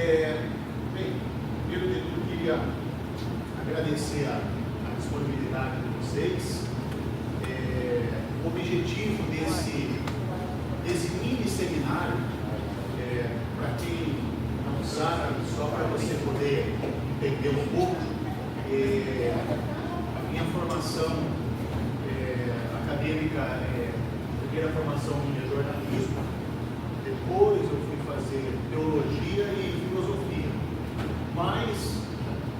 Bem, primeiro de tudo, eu queria agradecer a disponibilidade de vocês. O objetivo desse mini seminário, para quem não sabe, só para você poder entender um pouco, a minha formação acadêmica, a primeira formação minha é jornalismo, depois eu fui fazer teologia e filosofia, mas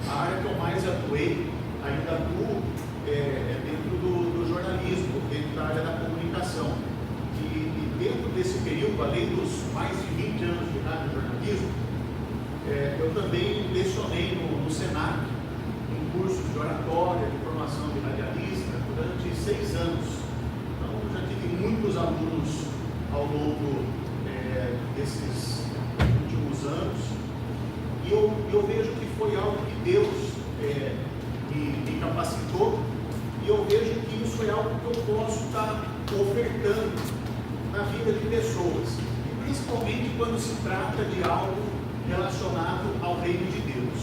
a área que eu mais atuei, ainda atuo, dentro do jornalismo, dentro da área da comunicação. E dentro desse período, além dos mais de 20 anos de rádio e jornalismo, eu também lecionei no Senac, em cursos de oratória, de formação de radialista, durante 6 anos. Então, eu já tive muitos alunos ao longo desses últimos anos, e eu vejo que foi algo que Deus me capacitou, e eu vejo que isso é algo que eu posso estar ofertando na vida de pessoas, e principalmente quando se trata de algo relacionado ao reino de Deus.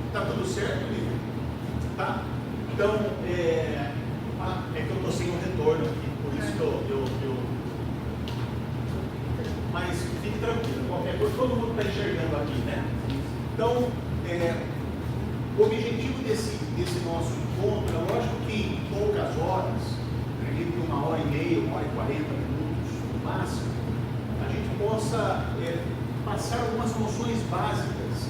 Está tudo certo, Lívia? Tá? Então, é que eu estou sem o retorno aqui, por isso que eu... Mas fique tranquilo, qualquer coisa, todo mundo está enxergando aqui, né? Então, o objetivo desse nosso encontro, é lógico que em poucas horas, acredito que 1h30, 1h40 minutos no máximo, a gente possa passar algumas noções básicas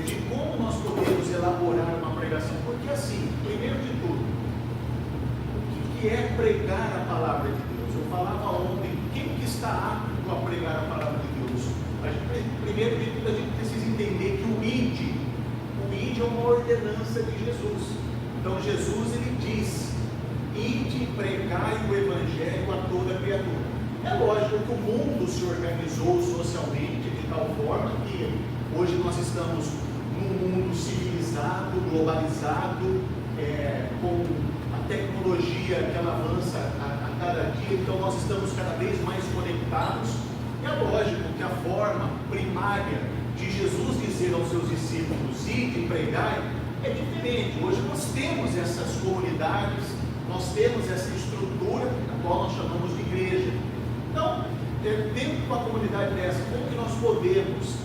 de como nós podemos elaborar uma pregação. Porque assim, primeiro de tudo, o que é pregar a palavra de Deus? Eu falava ontem, quem que está apto a pregar a palavra de Deus? Primeiro de tudo, a gente precisa entender que o ide é uma ordenança de Jesus. Então Jesus, ele diz: ide, pregai o evangelho a toda criatura. É lógico que o mundo se organizou socialmente de tal forma que hoje nós estamos num mundo civilizado, globalizado, com a tecnologia que ela avança a cada dia, então nós estamos cada vez mais conectados. É lógico que a forma primária de Jesus dizer aos seus discípulos: ide, pregai, é diferente. Hoje nós temos essas comunidades, nós temos essa estrutura, a qual nós chamamos de igreja. Então, dentro de uma comunidade dessa, como que nós podemos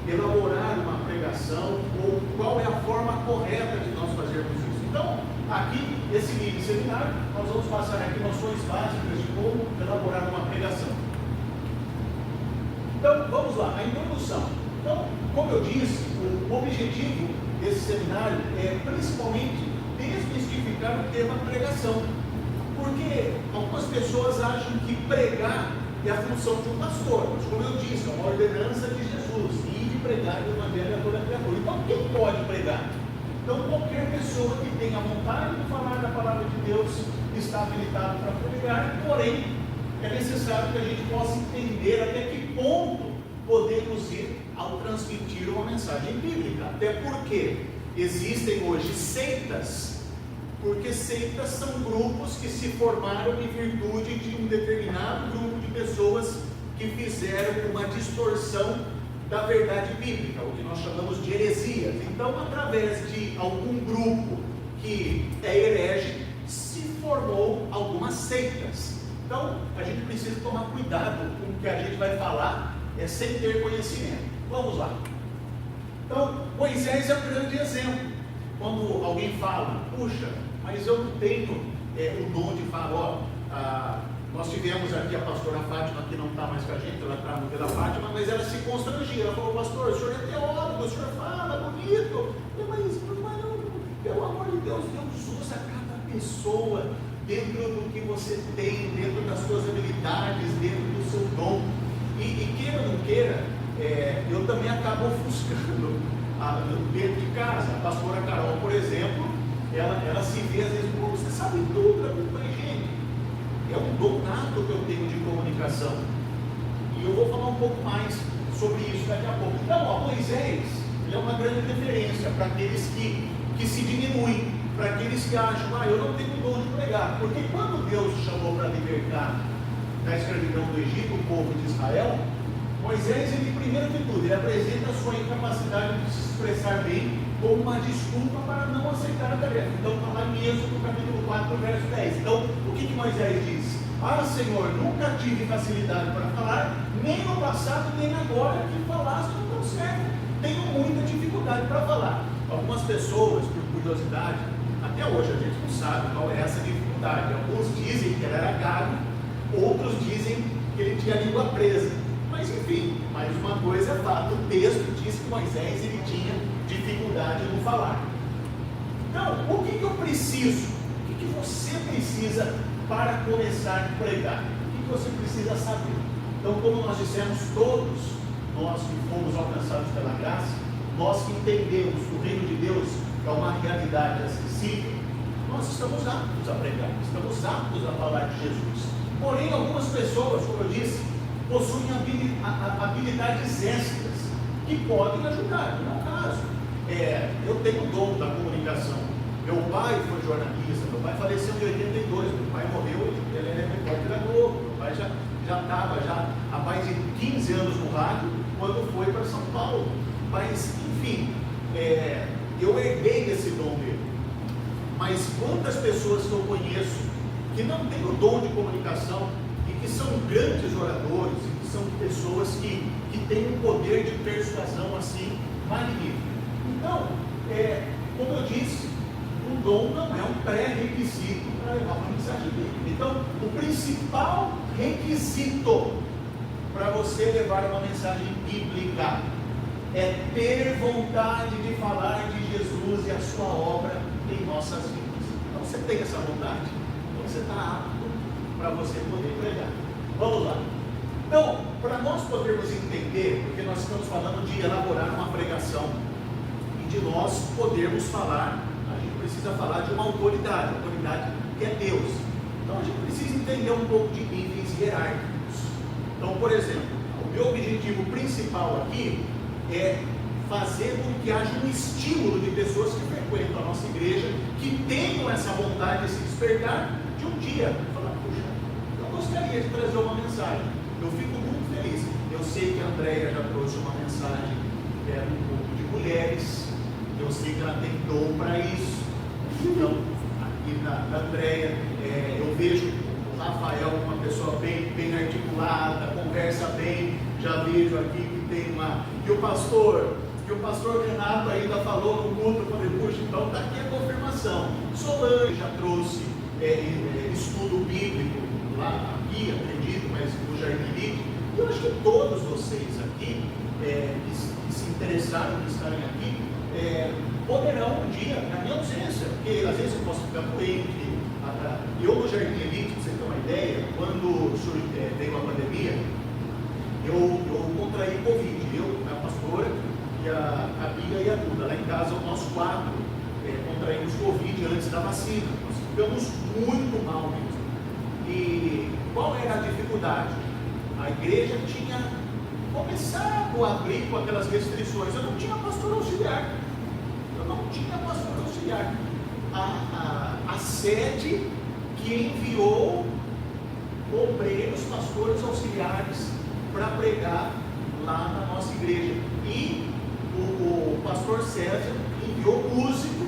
elaborar uma pregação, ou qual é a forma correta de nós fazermos isso? Então, aqui, nesse mini seminário, nós vamos passar aqui noções básicas de como elaborar uma pregação. Então, vamos lá, a introdução. Então, como eu disse, o objetivo desse seminário é principalmente desmistificar o tema pregação. Porque algumas pessoas acham que pregar é a função de um pastor, mas como eu disse, é uma ordenança de Jesus, e de pregar o evangelho a toda criatura. Então, quem pode pregar? Então, qualquer pessoa que tenha vontade de falar da palavra de Deus está habilitado para pregar, porém, é necessário que a gente possa entender até que ponto podemos ir ao transmitir uma mensagem bíblica. Até porque existem hoje seitas, porque seitas são grupos que se formaram em virtude de um determinado grupo de pessoas que fizeram uma distorção da verdade bíblica, o que nós chamamos de heresias. Então, através de algum grupo que é herege, se formou algumas seitas. Então, a gente precisa tomar cuidado com o que a gente vai falar, sem ter conhecimento. Vamos lá. Então, Moisés é um grande exemplo. Quando alguém fala: puxa, mas eu não tenho o dom de falar. Nós tivemos aqui a pastora Fátima, que não está mais com a gente, ela está no Vila Fátima, mas ela se constrangia. Ela falou: pastor, o senhor é teólogo, o senhor fala bonito, mas não, pelo amor de Deus, Deus usa cada pessoa dentro do que você tem, dentro das suas habilidades, dentro do seu dom. E queira ou não queira, eu também acabo ofuscando dentro de casa. A pastora Carol, por exemplo, ela se vê às vezes: pô, você sabe tudo. Eu falei: gente, é um dom nato que eu tenho de comunicação. E eu vou falar um pouco mais sobre isso daqui a pouco. Então, Moisés, ele é uma grande referência para aqueles que se diminuem, para aqueles que acham: eu não tenho dom de pregar. Porque quando Deus chamou para libertar da escravidão do Egito o povo de Israel, Moisés, ele, primeiro de tudo, ele apresenta a sua incapacidade de se expressar bem como uma desculpa para não aceitar a tarefa. Então, está lá em Êxodo, capítulo 4, verso 10. Então, o que Moisés diz? Ah, Senhor, nunca tive facilidade para falar, nem no passado, nem agora, que falaste não tão certo. Tenho muita dificuldade para falar. Algumas pessoas, por curiosidade, até hoje a gente não sabe qual é essa dificuldade. Alguns dizem que ele era gago, outros dizem que ele tinha a língua presa. Mas enfim, mais uma coisa é fato, o texto diz que Moisés ele tinha dificuldade no falar. Então, o que eu preciso? O que você precisa para começar a pregar? O que você precisa saber? Então, como nós dissemos, todos nós que fomos alcançados pela graça, nós que entendemos que o reino de Deus é uma realidade acessível, nós estamos aptos a pregar, estamos aptos a falar de Jesus. Porém, algumas pessoas, como eu disse, possuem habilidades extras que podem ajudar. No meu caso, eu tenho o dom da comunicação. Meu pai foi jornalista, meu pai faleceu em 82, meu pai morreu, ele era repórter da Globo, meu pai já estava há mais de 15 anos no rádio, quando foi para São Paulo. Mas, enfim, eu herdei desse dom dele. Mas quantas pessoas que eu conheço que não têm o dom de comunicação e que são grandes oradores, que são pessoas que têm um poder de persuasão assim magnífico. Então, como eu disse, o dom não é um pré-requisito para levar uma mensagem bíblica. Então, o principal requisito para você levar uma mensagem bíblica é ter vontade de falar de Jesus e a sua obra em nossas vidas. Então, você tem essa vontade? Então, você está apto para você poder pregar. Vamos lá. Então, para nós podermos entender, porque nós estamos falando de elaborar uma pregação e de nós podermos falar, a gente precisa falar de uma autoridade que é Deus. Então, a gente precisa entender um pouco de níveis hierárquicos. Então, por exemplo, o meu objetivo principal aqui é fazer com que haja um estímulo de pessoas que frequentam a nossa igreja, que tenham essa vontade de se despertar de um dia falar, puxa, eu gostaria de trazer uma mensagem. Eu fico muito feliz. Eu sei que a Andréia já trouxe uma mensagem que era um pouco de mulheres. Eu sei que ela tem dom para isso. Então, aqui na Andréia, eu vejo o Rafael uma pessoa bem articulada, conversa bem. Já vejo aqui que tem uma... E o pastor Renato ainda falou no culto, eu falei, puxa, então está aqui a confirmação. Solange já trouxe estudo bíblico lá, aqui, acredito, mas no Jardim Elite. E eu acho que todos vocês aqui, que se interessaram em estarem aqui, poderão um dia, na minha ausência, porque às vezes eu posso ficar doente. Eu no Jardim Elite, para você ter uma ideia, quando veio a pandemia, eu contraí Covid, eu, a pastora, e a Bia e a Duda. Lá em casa, nós 4 contraímos Covid antes da vacina. Nós ficamos muito mal mesmo. E qual era a dificuldade? A igreja tinha começado a abrir com aquelas restrições. Eu não tinha pastor auxiliar. A sede que enviou obreiros, pastores auxiliares para pregar lá na nossa igreja. E o pastor César enviou músico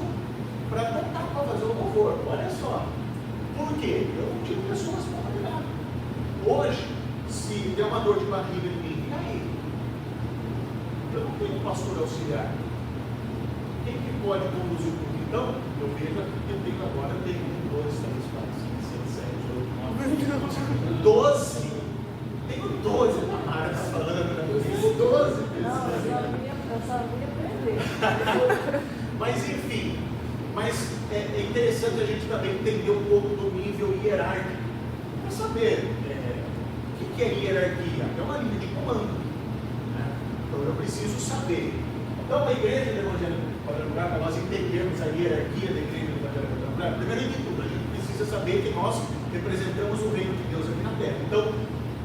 para cantar, para fazer o louvor. Olha só. Por quê? Eu não tive pessoas para pregar. Hoje, se der uma dor de barriga em mim, e aí? Eu não tenho pastor auxiliar. Quem que pode conduzir o culto? Então, eu vejo que eu tenho agora, eu tenho 1, 2, 3, 4, 5, 6, 7, 8, 9, 12. Tenho 12, a Mara está falando, né? Tenho 12 pessoas. Eu só vim aprender. Mas enfim, é interessante a gente também entender um pouco do nível hierárquico. Para saber o que é hierarquia? É uma linha de comando. Né? Então eu preciso saber. Então a igreja do Evangelho Quadrangular, para nós entendermos a hierarquia da igreja do Evangelho Quadrangular, primeiro de tudo, a gente precisa saber que nós representamos o reino de Deus aqui na terra. Então,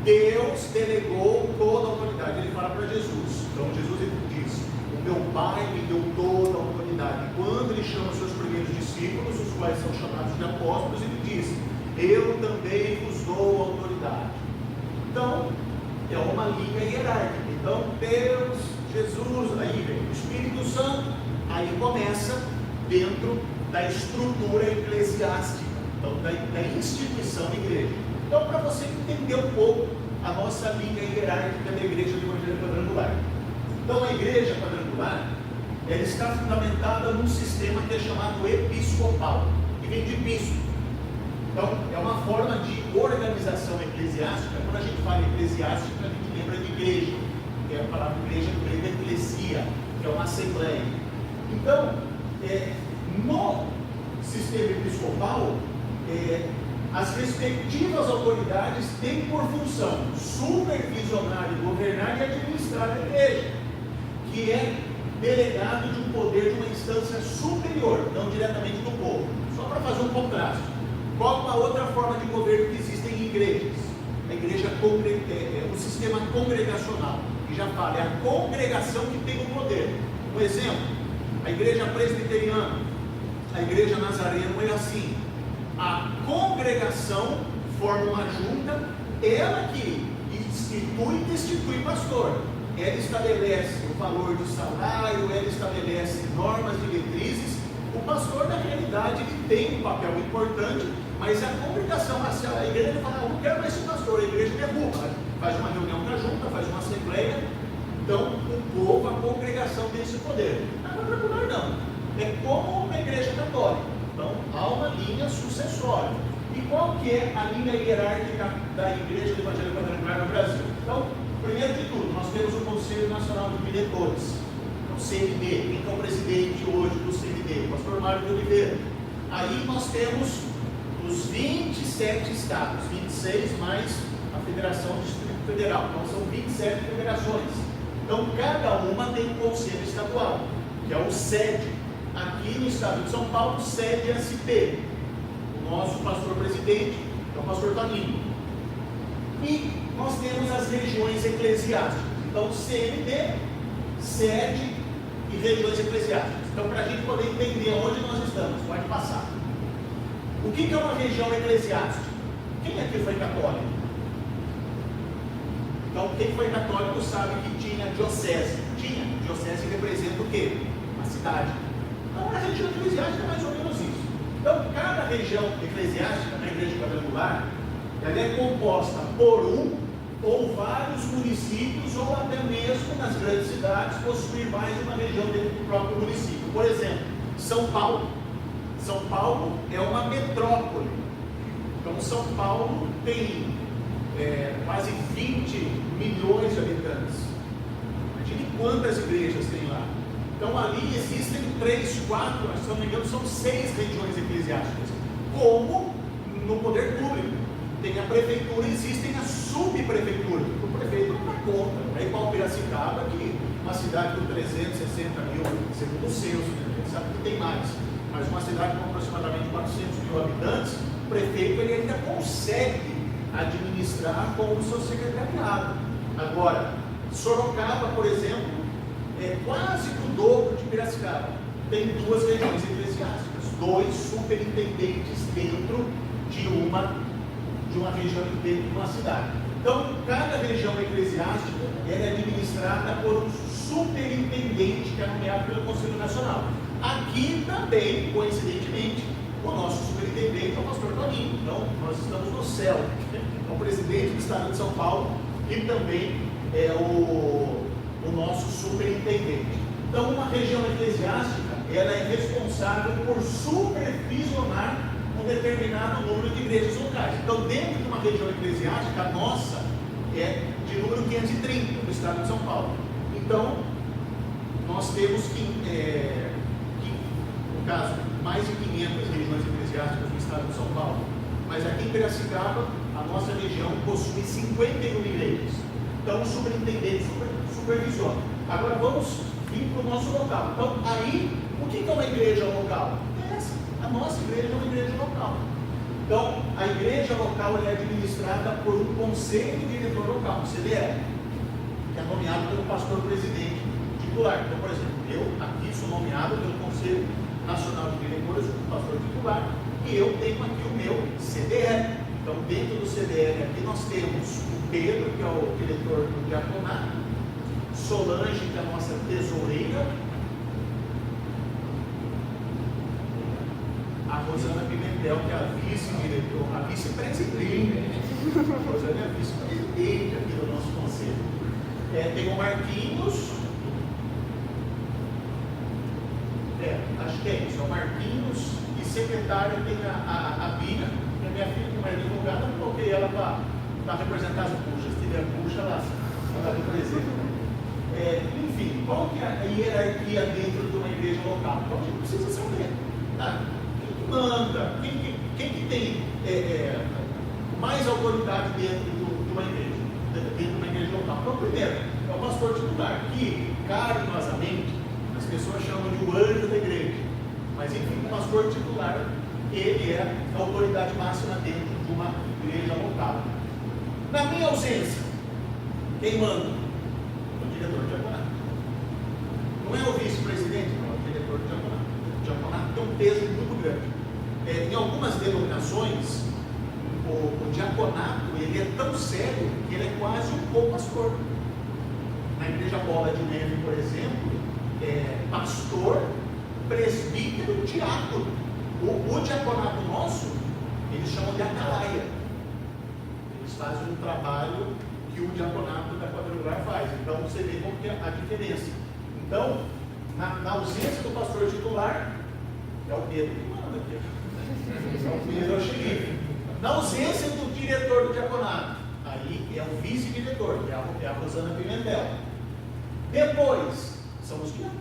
Deus delegou toda a autoridade. Ele fala para Jesus. Então Jesus ele diz, o meu Pai me deu toda a autoridade. Quando ele chama os seus primeiros discípulos, os quais são chamados de apóstolos, ele diz, eu também vos dou autoridade. Então, é uma linha hierárquica. Então, Deus, Jesus, aí vem o Espírito Santo, aí começa dentro da estrutura eclesiástica, então da instituição igreja. Então, para você entender um pouco a nossa linha hierárquica da Igreja do Evangelho Quadrangular. Então, a Igreja Quadrangular, ela está fundamentada num sistema que é chamado episcopal, que vem de bispo. Então, é uma forma de organização eclesiástica. Quando a gente fala eclesiástica, a gente lembra de igreja, que é a palavra igreja do grego eclesia, que é uma assembleia. Então, no sistema episcopal, as respectivas autoridades têm por função supervisionar e governar e administrar a igreja, que é delegado de um poder de uma instância superior, não diretamente do povo. Só para fazer um contraste. Qual uma outra forma de governo que existem em igrejas? A igreja o sistema congregacional, que já fala, é a congregação que tem o poder. Um exemplo, a igreja presbiteriana, a igreja nazarena é assim. A congregação forma uma junta, ela que institui e destitui pastor. Ela estabelece o valor de salário, ela estabelece normas, diretrizes. O pastor, na realidade, ele tem um papel importante, mas a congregação, a igreja fala, não quero mais esse pastor, a igreja derruba, faz uma reunião da junta, faz uma assembleia. Então, o povo, a congregação tem esse poder. Na quadrangular não, é como uma igreja católica. Então, há uma linha sucessória. E qual que é a linha hierárquica da Igreja do Evangelho Quadrangular no Brasil? Então, primeiro de tudo, nós temos o Conselho Nacional de Diretores, o CND. Quem é o presidente hoje do CND? O pastor Mário de Oliveira. Aí nós temos os 27 estados, 26 mais a Federação do Distrito Federal. Então, são 27 federações. Então, cada uma tem um conselho estadual, que é o SED. Aqui no estado de São Paulo, sede SP, o nosso pastor presidente, que é o pastor Toninho. E nós temos as regiões eclesiásticas. Então, CND, sede e regiões eclesiásticas. Então, para a gente poder entender onde nós estamos, pode passar. O que é uma região eclesiástica? Quem aqui foi católico? Então, quem foi católico sabe que tinha diocese. Diocese representa o quê? Uma cidade. Então, a região eclesiástica é mais ou menos isso. Então, cada região eclesiástica na Igreja Quadrangular, ela é composta por um ou vários municípios, ou até mesmo nas grandes cidades, possuir mais de uma região dentro do próprio município. Por exemplo, São Paulo. São Paulo é uma metrópole. Então, São Paulo tem quase 20 milhões de habitantes. Imagine quantas igrejas tem lá. Então, ali existem 3, 4, se não me engano, são 6 regiões eclesiásticas. Como no poder público. Tem a prefeitura, existem as subprefeituras. O prefeito não dá conta. É igual Piracicaba, que uma cidade com 360 mil, segundo o censo, a gente sabe que tem mais. Mas uma cidade com aproximadamente 400 mil habitantes, o prefeito ele ainda consegue administrar com o seu secretariado. Agora, Sorocaba, por exemplo, é quase que o dobro de Piracicaba. Tem 2 regiões eclesiásticas, 2 superintendentes dentro de uma região, dentro de uma cidade. Então, cada região eclesiástica é administrada por um superintendente que é nomeado pelo Conselho Nacional. Aqui também, coincidentemente, o nosso superintendente é o pastor Toninho. Então, nós estamos no céu. É o presidente do estado de São Paulo e também é o nosso superintendente. Então, uma região eclesiástica, ela é responsável por supervisionar um determinado número de igrejas locais. Então, dentro de uma região eclesiástica, a nossa é de número 530, no estado de São Paulo. Então, nós temos no caso, mais de 500 regiões eclesiásticas no estado de São Paulo. Mas aqui em Piracicaba, a nossa região possui 51 igrejas. Então, o superintendente supervisiona. Agora, vamos vir para o nosso local. Então, aí, o que é uma igreja local? A nossa igreja é uma igreja local. Então, a igreja local é administrada por um conselho diretor local, um CDL, que é nomeado pelo pastor presidente titular. Então, por exemplo, eu aqui sou nomeado pelo Conselho Nacional de Diretores, como pastor titular, e eu tenho aqui o meu CDL. Então, dentro do CDL aqui nós temos o Pedro, que é o diretor do diaconato, Solange, que é a nossa tesoureira, a Rosana Pimentel, que é a vice-diretora, a vice-presidente, a Rosana é a vice-presidente aqui do nosso conselho. Tem o Marquinhos, acho que é isso, é o Marquinhos, e secretária tem a Bina, que é minha filha, que é advogada, eu coloquei ela para representar as buchas, se tiver bucha, ela representa. Enfim, qual que é a hierarquia dentro de uma igreja local? Então a gente precisa saber, tá? Quem que manda, quem que tem mais autoridade dentro de uma igreja, local? Então, primeiro, é o pastor titular, que carinhosamente as pessoas chamam de o anjo da igreja, mas enfim, o pastor titular, ele é a autoridade máxima dentro de uma igreja local. Na minha ausência, quem manda? O diretor de diaconato. Não é o vice-presidente, não, é o diretor de diaconato. O diaconato tem um peso muito grande. Em algumas denominações, o diaconato ele é tão sério que ele é quase um co-pastor. Na igreja Bola de Neve, por exemplo, pastor, presbítero, diácono. O diaconato nosso, eles chamam de atalaia. Eles fazem um trabalho que o diaconato da quadrangular faz. Então você vê como que é a diferença. Então, na ausência do pastor titular, é o Pedro que manda aqui. É o Pedro, é o xerife. Na ausência do diretor do diaconato, aí é o vice-diretor, que é a Rosana Pimentel. Depois, são os diáconos.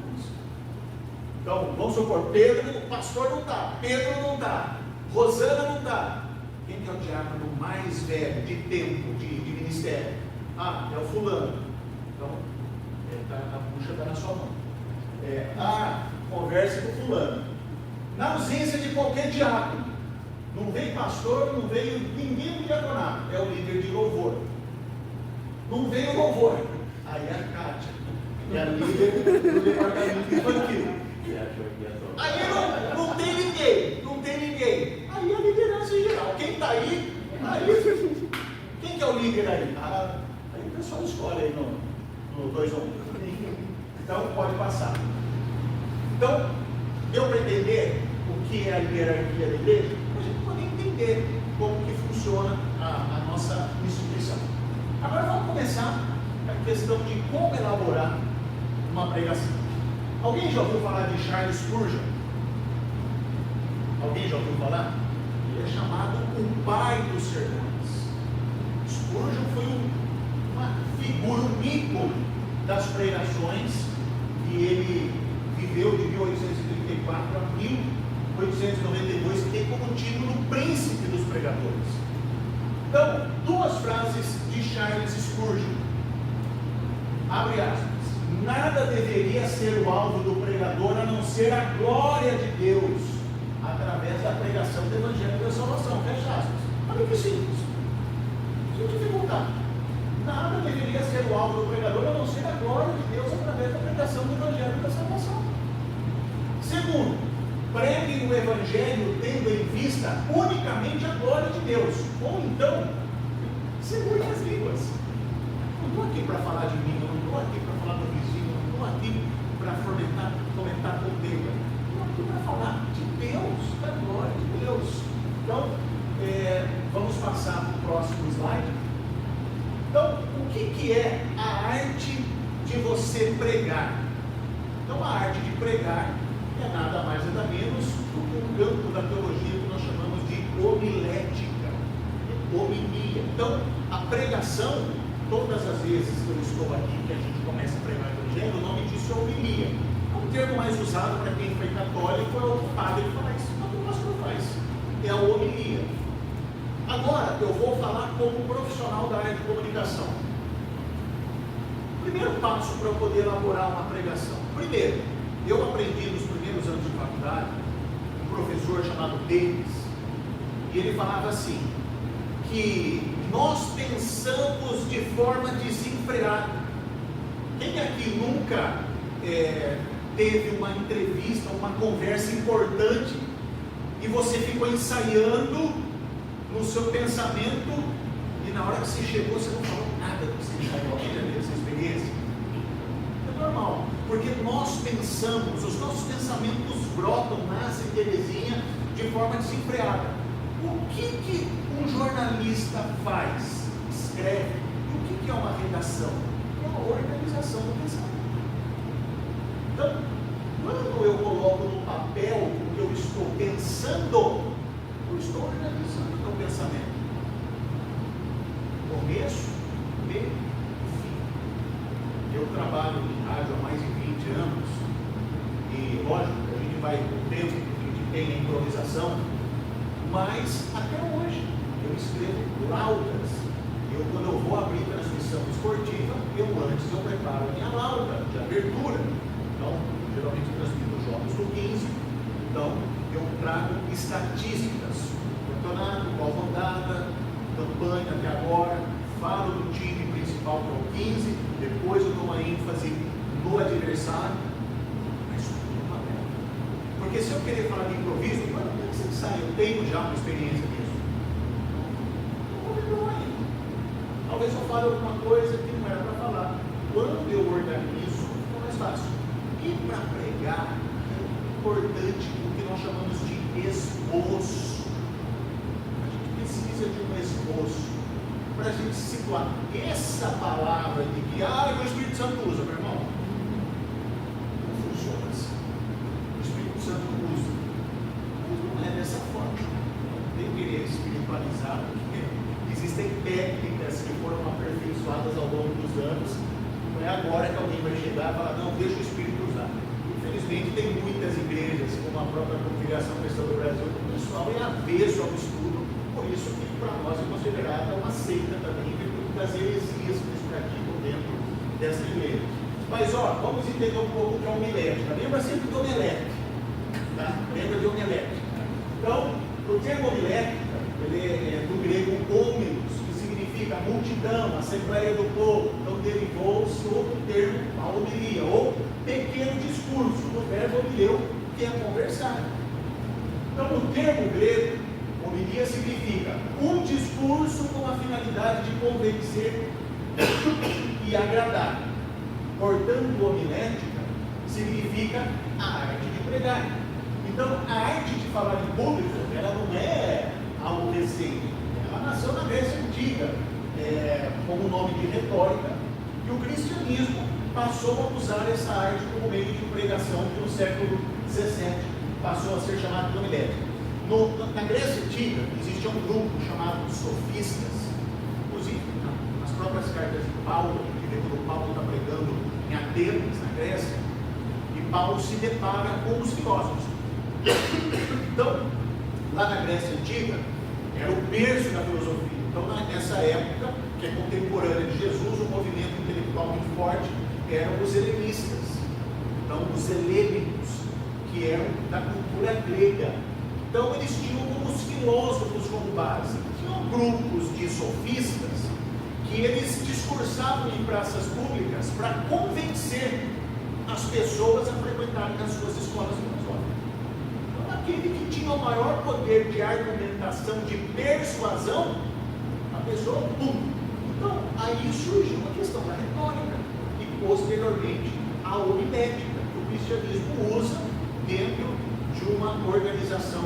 Então, vamos supor, Pedro, o pastor não está, Pedro não está, Rosana não está. Quem que é o diácono mais velho de tempo, de ministério? É o fulano. Então, a bucha está na sua mão. Converse com o fulano. Na ausência de qualquer diácono, não veio pastor, não veio ninguém do diaconato, é o líder de louvor. Não veio louvor, aí é a Kátia, que é a líder do departamento infantil. Aí não tem ninguém. Aí a liderança em geral. Quem está aí, quem que é o líder aí? Aí o pessoal escolhe aí no 2 ou 1. Então pode passar. Então, deu para entender o que é a hierarquia da igreja? A gente pode entender como que funciona a nossa instituição. Agora vamos começar a questão de como elaborar uma pregação. Alguém já ouviu falar de Charles Spurgeon? Alguém já ouviu falar? Ele é chamado o pai dos sermões. Spurgeon foi uma figura, um ícone das pregações, e ele viveu de 1834 a 1892, que tem como título Príncipe dos Pregadores. Então, duas frases de Charles Spurgeon. Abre aspas. Nada deveria ser o alvo do pregador a não ser a glória de Deus através da pregação do Evangelho da Salvação. Fecha aspas. Olha que simples. Sem dificultar. Nada deveria ser o alvo do pregador a não ser a glória de Deus através da pregação do Evangelho da Salvação. Segundo, pregue o Evangelho tendo em vista unicamente a glória de Deus. Ou então, segure as línguas. Não estou aqui para falar de mim, não estou aqui para falar do vizinho, não estou aqui para fomentar conteúdo. Estou aqui para falar de Deus, da glória de Deus. Então, vamos passar para o próximo slide. Então, o que é a arte de você pregar? Então, a arte de pregar é nada mais nada menos do que um campo da teologia que nós chamamos de homilética, homilia. Então, a pregação, todas as vezes que eu estou aqui, que a gente começa a pregar o Evangelho, o nome disso é homilia. É um termo mais usado para quem foi católico, é o padre que faz, mas o pastor faz. É a homilia. Agora, eu vou falar como profissional da área de comunicação. Primeiro passo para eu poder elaborar uma pregação. Primeiro, eu aprendi nos primeiros anos de faculdade, um professor chamado Davis, e ele falava assim, que nós pensamos de forma desenfreada. Quem aqui nunca teve uma entrevista, uma conversa importante, e você ficou ensaiando no seu pensamento, e na hora que você chegou, você não falou nada do que você ensaiou. Alguém já teve essa experiência? É normal, porque nós pensamos, os nossos pensamentos brotam, nascem, Terezinha, de forma desenfreada. O que um jornalista faz? Escreve. E o que é uma redação? É uma organização do pensamento. Então, quando eu coloco no papel o que eu estou pensando, eu estou organizando o meu pensamento. Começo, meio, fim. Eu trabalho em rádio há mais de 20 anos e, lógico, a gente vai com o tempo, a gente tem a improvisação, mas até hoje eu escrevo laudas. Quando eu vou abrir transmissão esportiva, antes eu preparo a minha lauda de abertura. Então, geralmente eu transmito os jogos do 15, então eu trago estatísticas, campeonato, qual rodada, campanha até agora, falo do time principal que é o 15, depois eu dou uma ênfase no adversário, mas tudo no papel. Porque se eu querer falar de improviso, quando é que você sai? Eu tenho já uma experiência nisso. Não vou vergonha. Talvez eu fale alguma coisa que não era para falar. Quando eu organizo, é mais fácil. E para pregar, é importante o que nós chamamos de esboço. A gente precisa de um esboço para a gente se situar. Essa palavra de que o Espírito Santo usa, meu irmão, não funciona assim. O Espírito Santo usa, mas não é dessa forma. Não tem que querer espiritualizar, porque existem técnicas que foram aperfeiçoadas ao longo dos anos. Não é agora que alguém vai chegar e falar, não, deixa o Espírito usar. Infelizmente tem muitas igrejas, como a própria Congregação Cristã do Brasil, que o pessoal é avesso ao estudo, por isso que para nós é considerada uma seita também, das heresias que eles praticam dentro dessa igreja. Mas vamos entender um pouco o que é homilética. Lembra sempre de homilética, tá? Lembra de homilética. Então, o termo homilética, ele é do grego homilos, que significa multidão, assembleia do povo. Então derivou-se outro termo, a homilia, ou pequeno discurso, do verbo homileu, que é conversar. Então, o termo grego, homilia significa um discurso com a finalidade de convencer e agradar. Portanto, homilética significa a arte de pregar. Então, a arte de falar em público, ela não é algo recente. Ela nasceu na Grécia Antiga, como nome de retórica, e o cristianismo passou a usar essa arte como meio de pregação, que no século XVII passou a ser chamado de homilética. Na Grécia Antiga existia um grupo chamado sofistas. Inclusive, nas próprias cartas de Paulo, quando Paulo está pregando em Atenas, na Grécia, e Paulo se depara com os filósofos. Então, lá na Grécia Antiga, era o berço da filosofia. Então, nessa época, que é contemporânea de Jesus, o movimento intelectual muito forte eram os helenistas. Então, os helênicos, que eram da cultura grega. Então, eles tinham como os filósofos como base. Tinham grupos de sofistas que eles discursavam em praças públicas para convencer as pessoas a frequentarem as suas escolas filosóficas. Então, aquele que tinha o maior poder de argumentação, de persuasão, a pessoa, pum. Então, aí surgiu a questão da retórica e, posteriormente, a homilética, que o cristianismo usa dentro de uma organização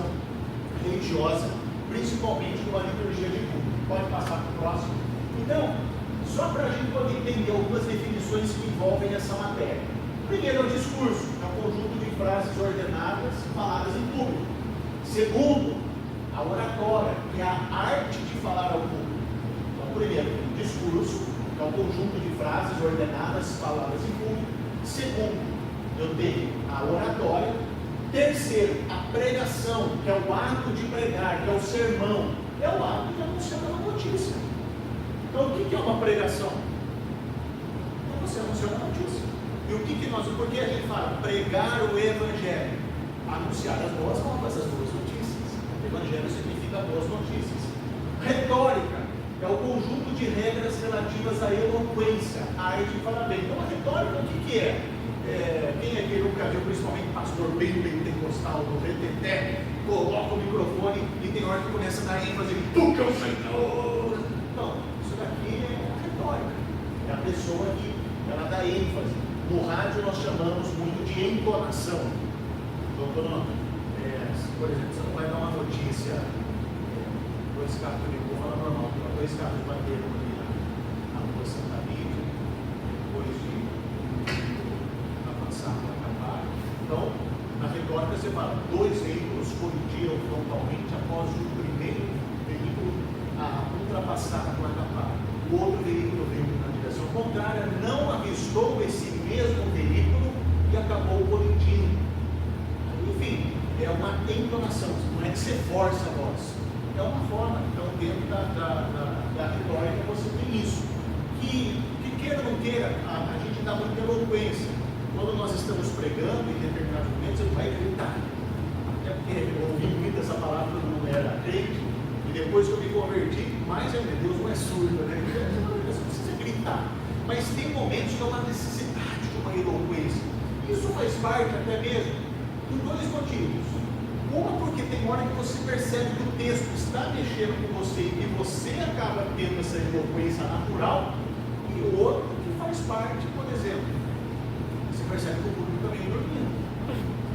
religiosa, principalmente numa liturgia de culto. Pode passar para o próximo. Então, só para a gente poder entender algumas definições que envolvem essa matéria. Primeiro, é o discurso, é um conjunto de frases ordenadas, faladas em público. Segundo, a oratória, que é a arte de falar ao público. Então, primeiro, o discurso, que é um conjunto de frases ordenadas, faladas em público. Segundo, eu tenho a oratória. Terceiro, a pregação, que é o ato de pregar, que é o sermão, é o ato de anunciar uma notícia. Então, o que é uma pregação? É você anunciar uma notícia. E o que nós, porque a gente fala pregar o evangelho, anunciar as boas novas, as boas notícias. Evangelho significa boas notícias. Retórica é o conjunto de regras relativas à eloquência, a arte de falar bem. Então, a retórica, o que é? Quem aqui nunca viu, principalmente pastor bem pentecostal, do reteté, coloca o microfone e tem hora que começa a dar ênfase, tu que é o Senhor. Então, isso pessoa que ela dá ênfase. No rádio nós chamamos muito de entonação. Então, por exemplo, você não vai dar uma notícia, dois carros de vou falar normal, dois carros bateram ali na rua Santa Rita, depois de avançar para acabar. Então, na retórica você fala, dois veículos colidiram frontalmente após o primeiro veículo a ultrapassar a placa-par. O outro veículo veio na direção contrária, não avistou esse mesmo veículo e acabou colidindo. Enfim, é uma entonação, não é que você força a voz. É uma forma, então, dentro da retórica você tem isso. Que queira ou não queira, a gente dá muita eloquência. Quando nós estamos pregando em determinados momentos, você vai gritar. Até porque eu ouvi muito essa palavra quando não era crente, e depois que eu me converti, mais ainda, Deus não é surdo, né? Você precisa gritar. Mas tem momentos que é uma necessidade de uma eloquência. Isso faz parte até mesmo por dois motivos. Uma, porque tem hora que você percebe que o texto está mexendo com você e que você acaba tendo essa eloquência natural, e o outro que faz parte, por exemplo, você percebe que o público também está dormindo.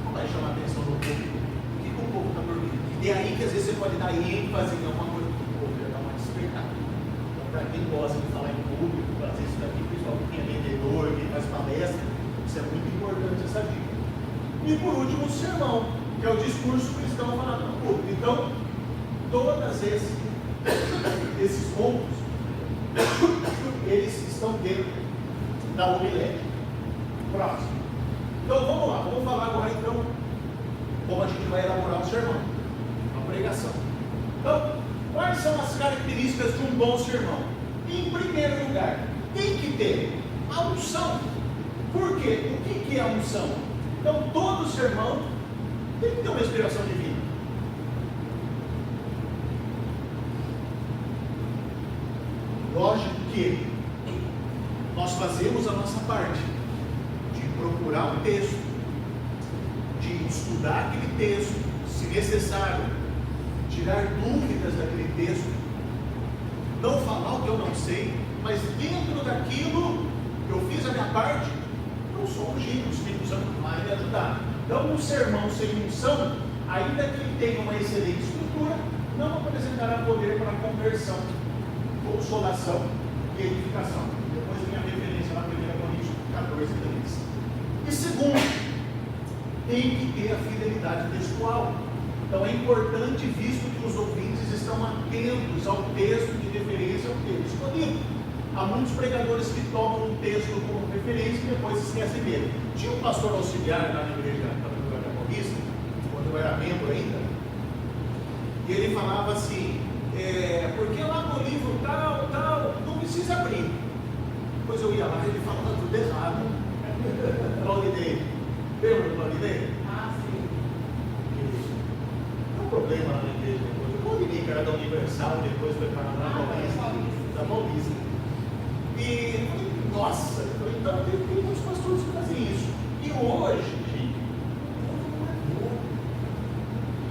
Não vai chamar a atenção do público. Por que o povo está dormindo? E é aí que às vezes você pode dar ênfase em alguma coisa que o povo já dá uma despertada. Então, para quem gosta de falar em público, fazer isso daqui, pessoal, quem é vendedor, quem faz palestra, isso é muito importante, essa dica. E por último, o sermão, que é o discurso cristão falado no público. Então, todos esses pontos, eles estão dentro da homilética. Próximo. Então, vamos lá, vamos falar agora, então, como a gente vai elaborar o sermão, a pregação. Então, quais são as características de um bom sermão? Em primeiro lugar, tem que ter a unção. Por quê? O que é a unção? Então, todo sermão tem que ter uma inspiração divina. Lógico que nós fazemos a nossa parte de procurar um texto, de estudar aquele texto, se necessário, tirar dúvidas daquele texto, não falar o que eu não sei, mas dentro daquilo eu fiz a minha parte, eu sou ungido, o Espírito Santo vai me ajudar. Então, um sermão sem unção, ainda que tenha uma excelente estrutura, não apresentará poder para conversão, consolação e edificação. Depois vem a referência lá 1 Coríntios 14, 13. E segundo, tem que ter a fidelidade textual. Então é importante, visto que os ouvintes estão atentos ao texto de referência ao texto escolhido. Há muitos pregadores que tomam um texto como referência e depois esquecem dele. Tinha um pastor auxiliar lá na igreja da Paulista, quando eu era membro ainda, e ele falava assim, porque lá no livro tal, não precisa abrir. Depois eu ia lá e ele falava tudo errado. Claudinei. Lembra do Claudinei? Ah, sim. Tem um problema lá na igreja depois. O Claudinei, que era da Universal, depois foi para lá da Paulista. E eu falei, nossa, então tem muitos pastores que fazem isso. E hoje, gente,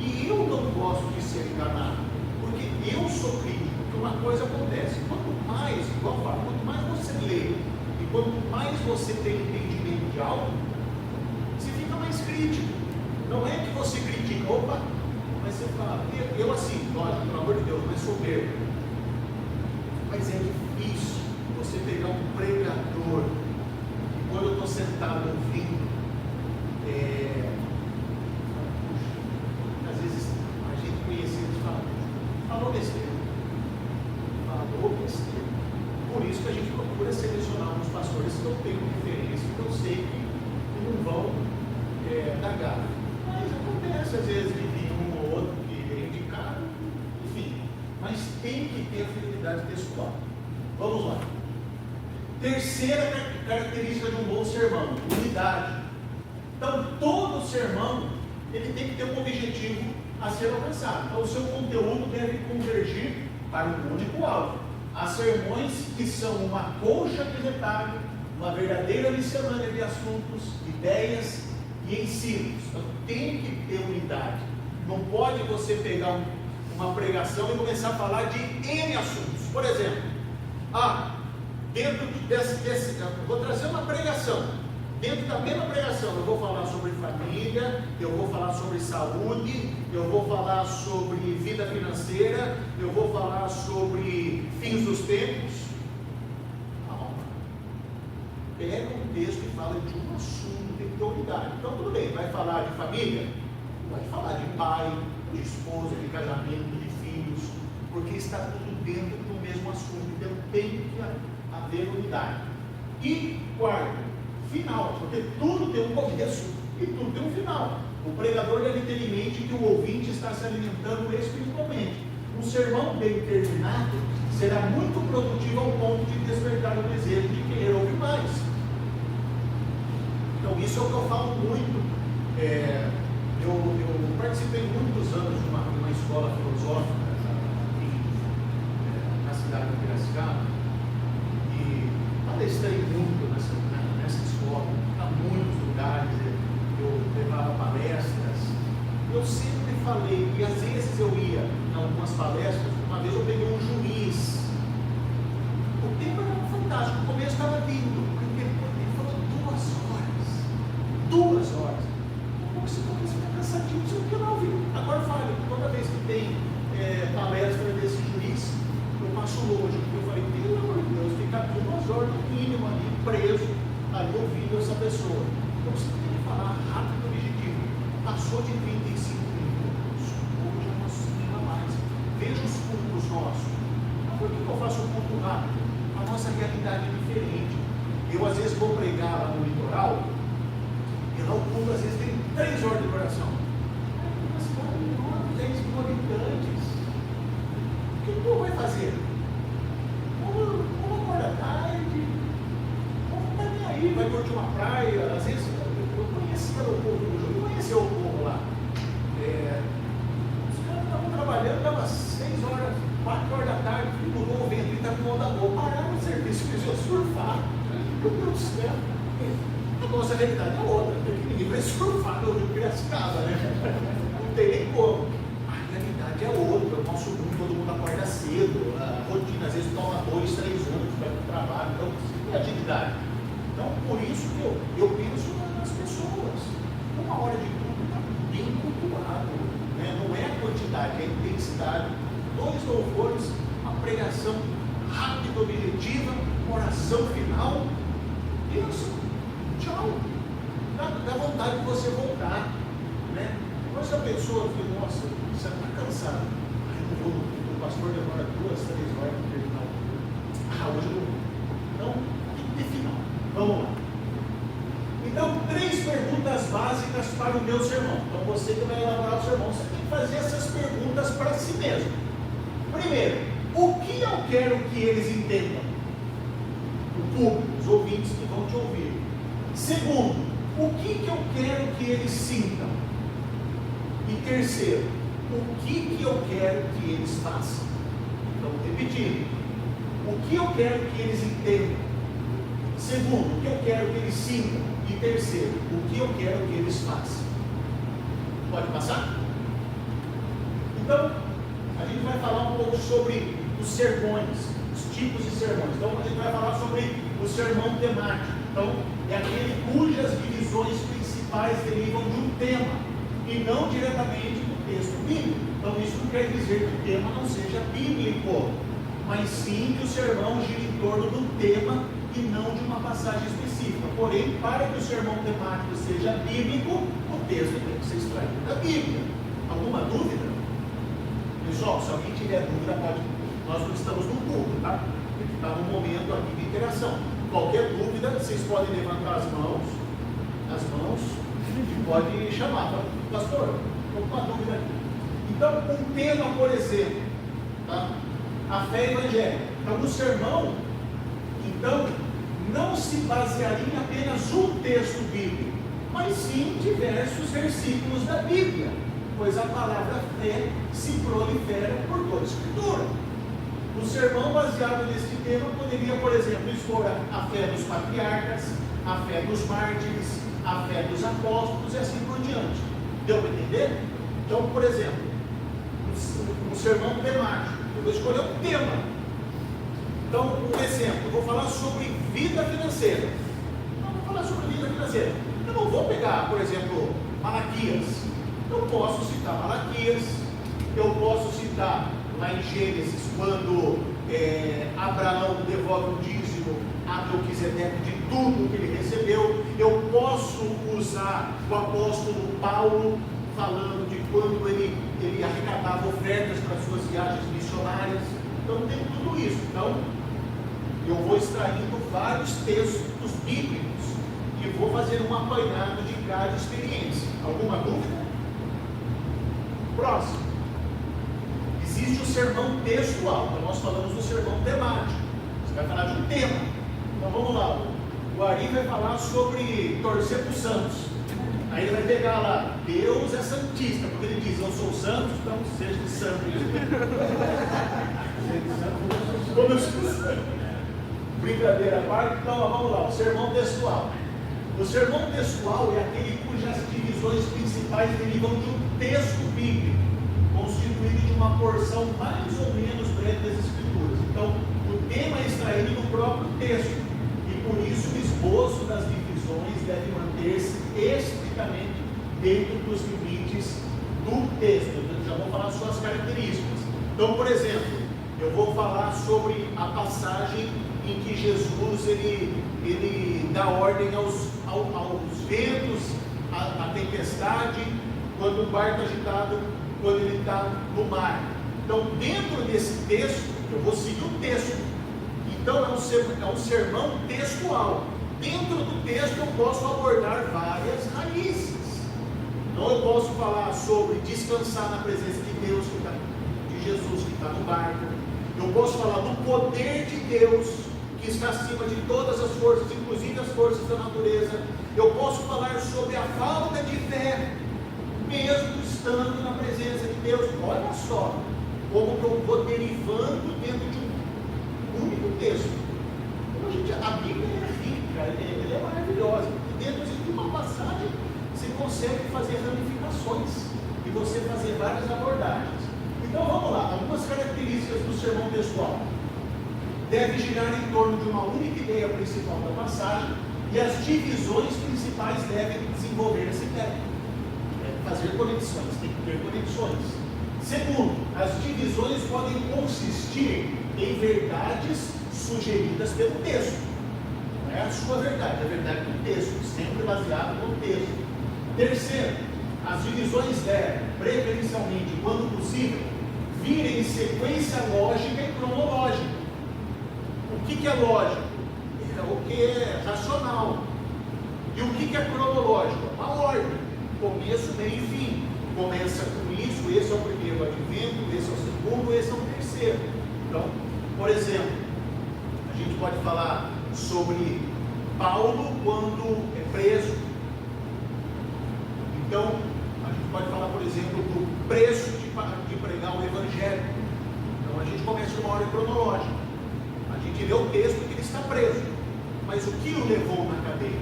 e eu não gosto de ser enganado, porque eu sou crítico, porque uma coisa acontece, quanto mais você lê, e quanto mais você tem entendimento de algo, você fica mais crítico. Não é que você critica, opa, mas você fala, eu assim, lógico, pelo amor de Deus, não é soberbo, mas é difícil você pegar um pregador, e quando eu estou sentado ouvindo, às vezes a gente conhecido fala, falou besteira. Por isso que a gente procura selecionar alguns pastores que eu tenho referência, que eu sei que não vão dar gato. Mas acontece às vezes de vir um ou outro que é indicado, enfim, mas tem que ter a fidelidade textual. Vamos lá. Terceira característica de um bom sermão, unidade. Então, todo sermão, ele tem que ter um objetivo a ser alcançado. Então, o seu conteúdo deve convergir para um único alvo. Há sermões que são uma colcha de retalho, uma verdadeira miscelânea de assuntos, ideias e ensinos. Então, tem que ter unidade. Não pode você pegar uma pregação e começar a falar de N assuntos. Por exemplo, dentro eu vou trazer uma pregação. Dentro da mesma pregação, eu vou falar sobre família, eu vou falar sobre saúde, eu vou falar sobre vida financeira, eu vou falar sobre fins dos tempos. Calma. Pega um texto e fala de um assunto, tem que ter unidade. Então, tudo bem, vai falar de família? Vai falar de pai, de esposa, de casamento, de filhos, porque está tudo dentro do mesmo assunto, então tem que haver unidade. E quarto, final, porque tudo tem um começo e tudo tem um final. O pregador deve ter em mente que o ouvinte está se alimentando espiritualmente. Um sermão bem terminado será muito produtivo ao ponto de despertar o desejo de querer ouvir mais. Então isso é o que eu falo muito. Eu participei muitos anos de uma escola filosófica na cidade de Piracicaba e palestrei muito nessa escola, a muitos lugares, eu levava palestras. Eu sempre falei, e às vezes eu ia em algumas palestras. Uma vez eu peguei um juiz, o tempo era fantástico, o começo estava lindo, porque ele falou 2 horas. Você começa a ficar cansativo, não sei o que eu não ouvi. Agora falo, toda vez que tem palestra desse juiz, eu passo longe, porque eu falei, pelo amor de Deus, ficar 2 horas no mínimo ali, preso, ali ouvindo essa pessoa. Então você tem que falar rápido e objetivo. Passou de 35 minutos, hoje não assimila mais. Veja os cultos nossos. Mas por que eu faço um culto rápido? A nossa realidade é diferente. Eu às vezes vou pregar lá no litoral, e lá o culto às vezes tem 3 horas de duração. Uma cidade enorme, 10 mil habitantes. O que o povo vai fazer? Vamos acordar tarde, vamos estar nem aí, vai curtir uma praia. Às vezes eu conhecia o povo do Júlio, conheceu o povo lá. Os caras estavam trabalhando, estava 6 horas, 4 horas da tarde, mudou o vento e está com onda boa. Pararam no serviço, precisou surfar. Meu Deus do céu. A nossa realidade é outra, porque ninguém vai surfar no Rio Piracicaba, né? Não tem nem como. A realidade é outra, o nosso mundo, todo mundo acorda cedo, a rotina às vezes toma 2, 3 anos para ir para o trabalho, então é atividade. Então, por isso que eu penso nas pessoas. 1 hora de culto está bem cultuado, né? Não é a quantidade, é a intensidade. 2 louvores, uma pregação rápida, objetiva, oração final. Isso. Tchau. Dá vontade de você voltar, né? Mas a pessoa fala, nossa, você está cansado. O pastor demora 2, 3 horas para terminar o culto. Hoje eu não vou. Então, tem que ter final. Vamos lá. Então, 3 perguntas básicas para o meu sermão. Então, você que vai elaborar o sermão, você tem que fazer essas perguntas para si mesmo. Primeiro, o que eu quero que eles entendam? O público, os ouvintes que vão te ouvir. Segundo, o que eu quero que eles sintam? E terceiro, o que eu quero que eles façam? Então, repetindo, o que eu quero que eles entendam? Segundo, o que eu quero que eles sintam? E terceiro, o que eu quero que eles façam? Pode passar? Então, a gente vai falar um pouco sobre os sermões, os tipos de sermões. Então, a gente vai falar sobre o sermão temático. Então, é aquele cujas divisões principais derivam de um tema e não diretamente do texto bíblico. Então, isso não quer dizer que o tema não seja bíblico, mas sim que o sermão gira em torno do tema e não de uma passagem específica. Porém, para que o sermão temático seja bíblico, o texto tem que ser extraído da Bíblia. Alguma dúvida? Pessoal, se alguém tiver dúvida, pode. Nós não estamos no culto, tá? A gente está num momento aqui de interação. Qualquer dúvida, vocês podem levantar as mãos e pode chamar, pastor, estou com uma dúvida aqui. Então, um tema, por exemplo, tá? A fé evangélica. Então, no sermão, então, não se basearia em apenas um texto bíblico, mas sim diversos versículos da Bíblia, pois a palavra fé se prolifera por toda a Escritura. O sermão baseado neste tema poderia, por exemplo, expor a fé dos patriarcas, a fé dos mártires, a fé dos apóstolos e assim por diante. Deu para entender? Então, por exemplo, um sermão temático, eu vou escolher um tema. Então, um exemplo, eu vou falar sobre vida financeira. Eu vou falar sobre vida financeira. Eu não vou pegar, por exemplo, Malaquias. Eu posso citar Malaquias, eu posso citar lá em Gênesis, quando Abraão devolve o dízimo a Melquisedeque de tudo que ele recebeu. Eu posso usar o apóstolo Paulo falando de quando ele arrecadava ofertas para suas viagens missionárias. Então tem tudo isso. Então eu vou extraindo vários textos bíblicos e vou fazer um apanhado de cada experiência. Alguma dúvida? Próximo. Existe o sermão textual. Então nós falamos do sermão temático. Você vai falar de um tema. Então vamos lá. O Ari vai falar sobre torcer para os santos. Aí ele vai pegar lá, Deus é santista, porque ele diz, eu sou santo, então seja de santo. Como eu sou santo. Brincadeira à parte, então vamos lá, o sermão textual. O sermão textual é aquele cujas divisões principais derivam de um texto bíblico, constituído de uma porção mais ou menos breve das Escrituras. Então, o tema é extraído do próprio texto, e por isso o esboço das divisões deve manter-se estritamente dentro dos limites do texto. Eu já vou falar suas características. Então, por exemplo, eu vou falar sobre a passagem em que Jesus ele dá ordem aos ventos, à tempestade, quando o barco está agitado, quando ele está no mar. Então, dentro desse texto, eu vou seguir o texto. Então, é um sermão textual. Dentro do texto, eu posso abordar várias raízes. Então, eu posso falar sobre descansar na presença de Deus, de Jesus que está no barco. Eu posso falar do poder de Deus, que está acima de todas as forças, inclusive as forças da natureza. Eu posso falar sobre a falta de fé, mesmo estando na presença de Deus. Olha só, como que eu vou derivando dentro de um único texto. Então, gente, a Bíblia é rica, ela é maravilhosa. E dentro de uma passagem, você consegue fazer ramificações e você fazer várias abordagens. Então vamos lá, algumas características do sermão textual. Deve girar em torno de uma única ideia principal da passagem, e as divisões principais devem desenvolver essa ideia. Fazer conexões, tem que ter conexões. Segundo, as divisões podem consistir em verdades sugeridas pelo texto. Não é a sua verdade, é a verdade do texto, sempre baseado no texto. Terceiro, as divisões devem, preferencialmente, quando possível, vir em sequência lógica e cronológica. O que é lógico? É o que é racional. E o que é cronológico? Uma ordem. Começo, meio e fim. Começa com isso, esse é o primeiro advento, esse é o segundo, esse é o terceiro. Então, por exemplo, a gente pode falar sobre Paulo quando é preso. Então, a gente pode falar, por exemplo, do preço de pregar o Evangelho. Então, a gente começa de uma ordem cronológica. A gente lê o texto que ele está preso. Mas o que o levou na cadeia?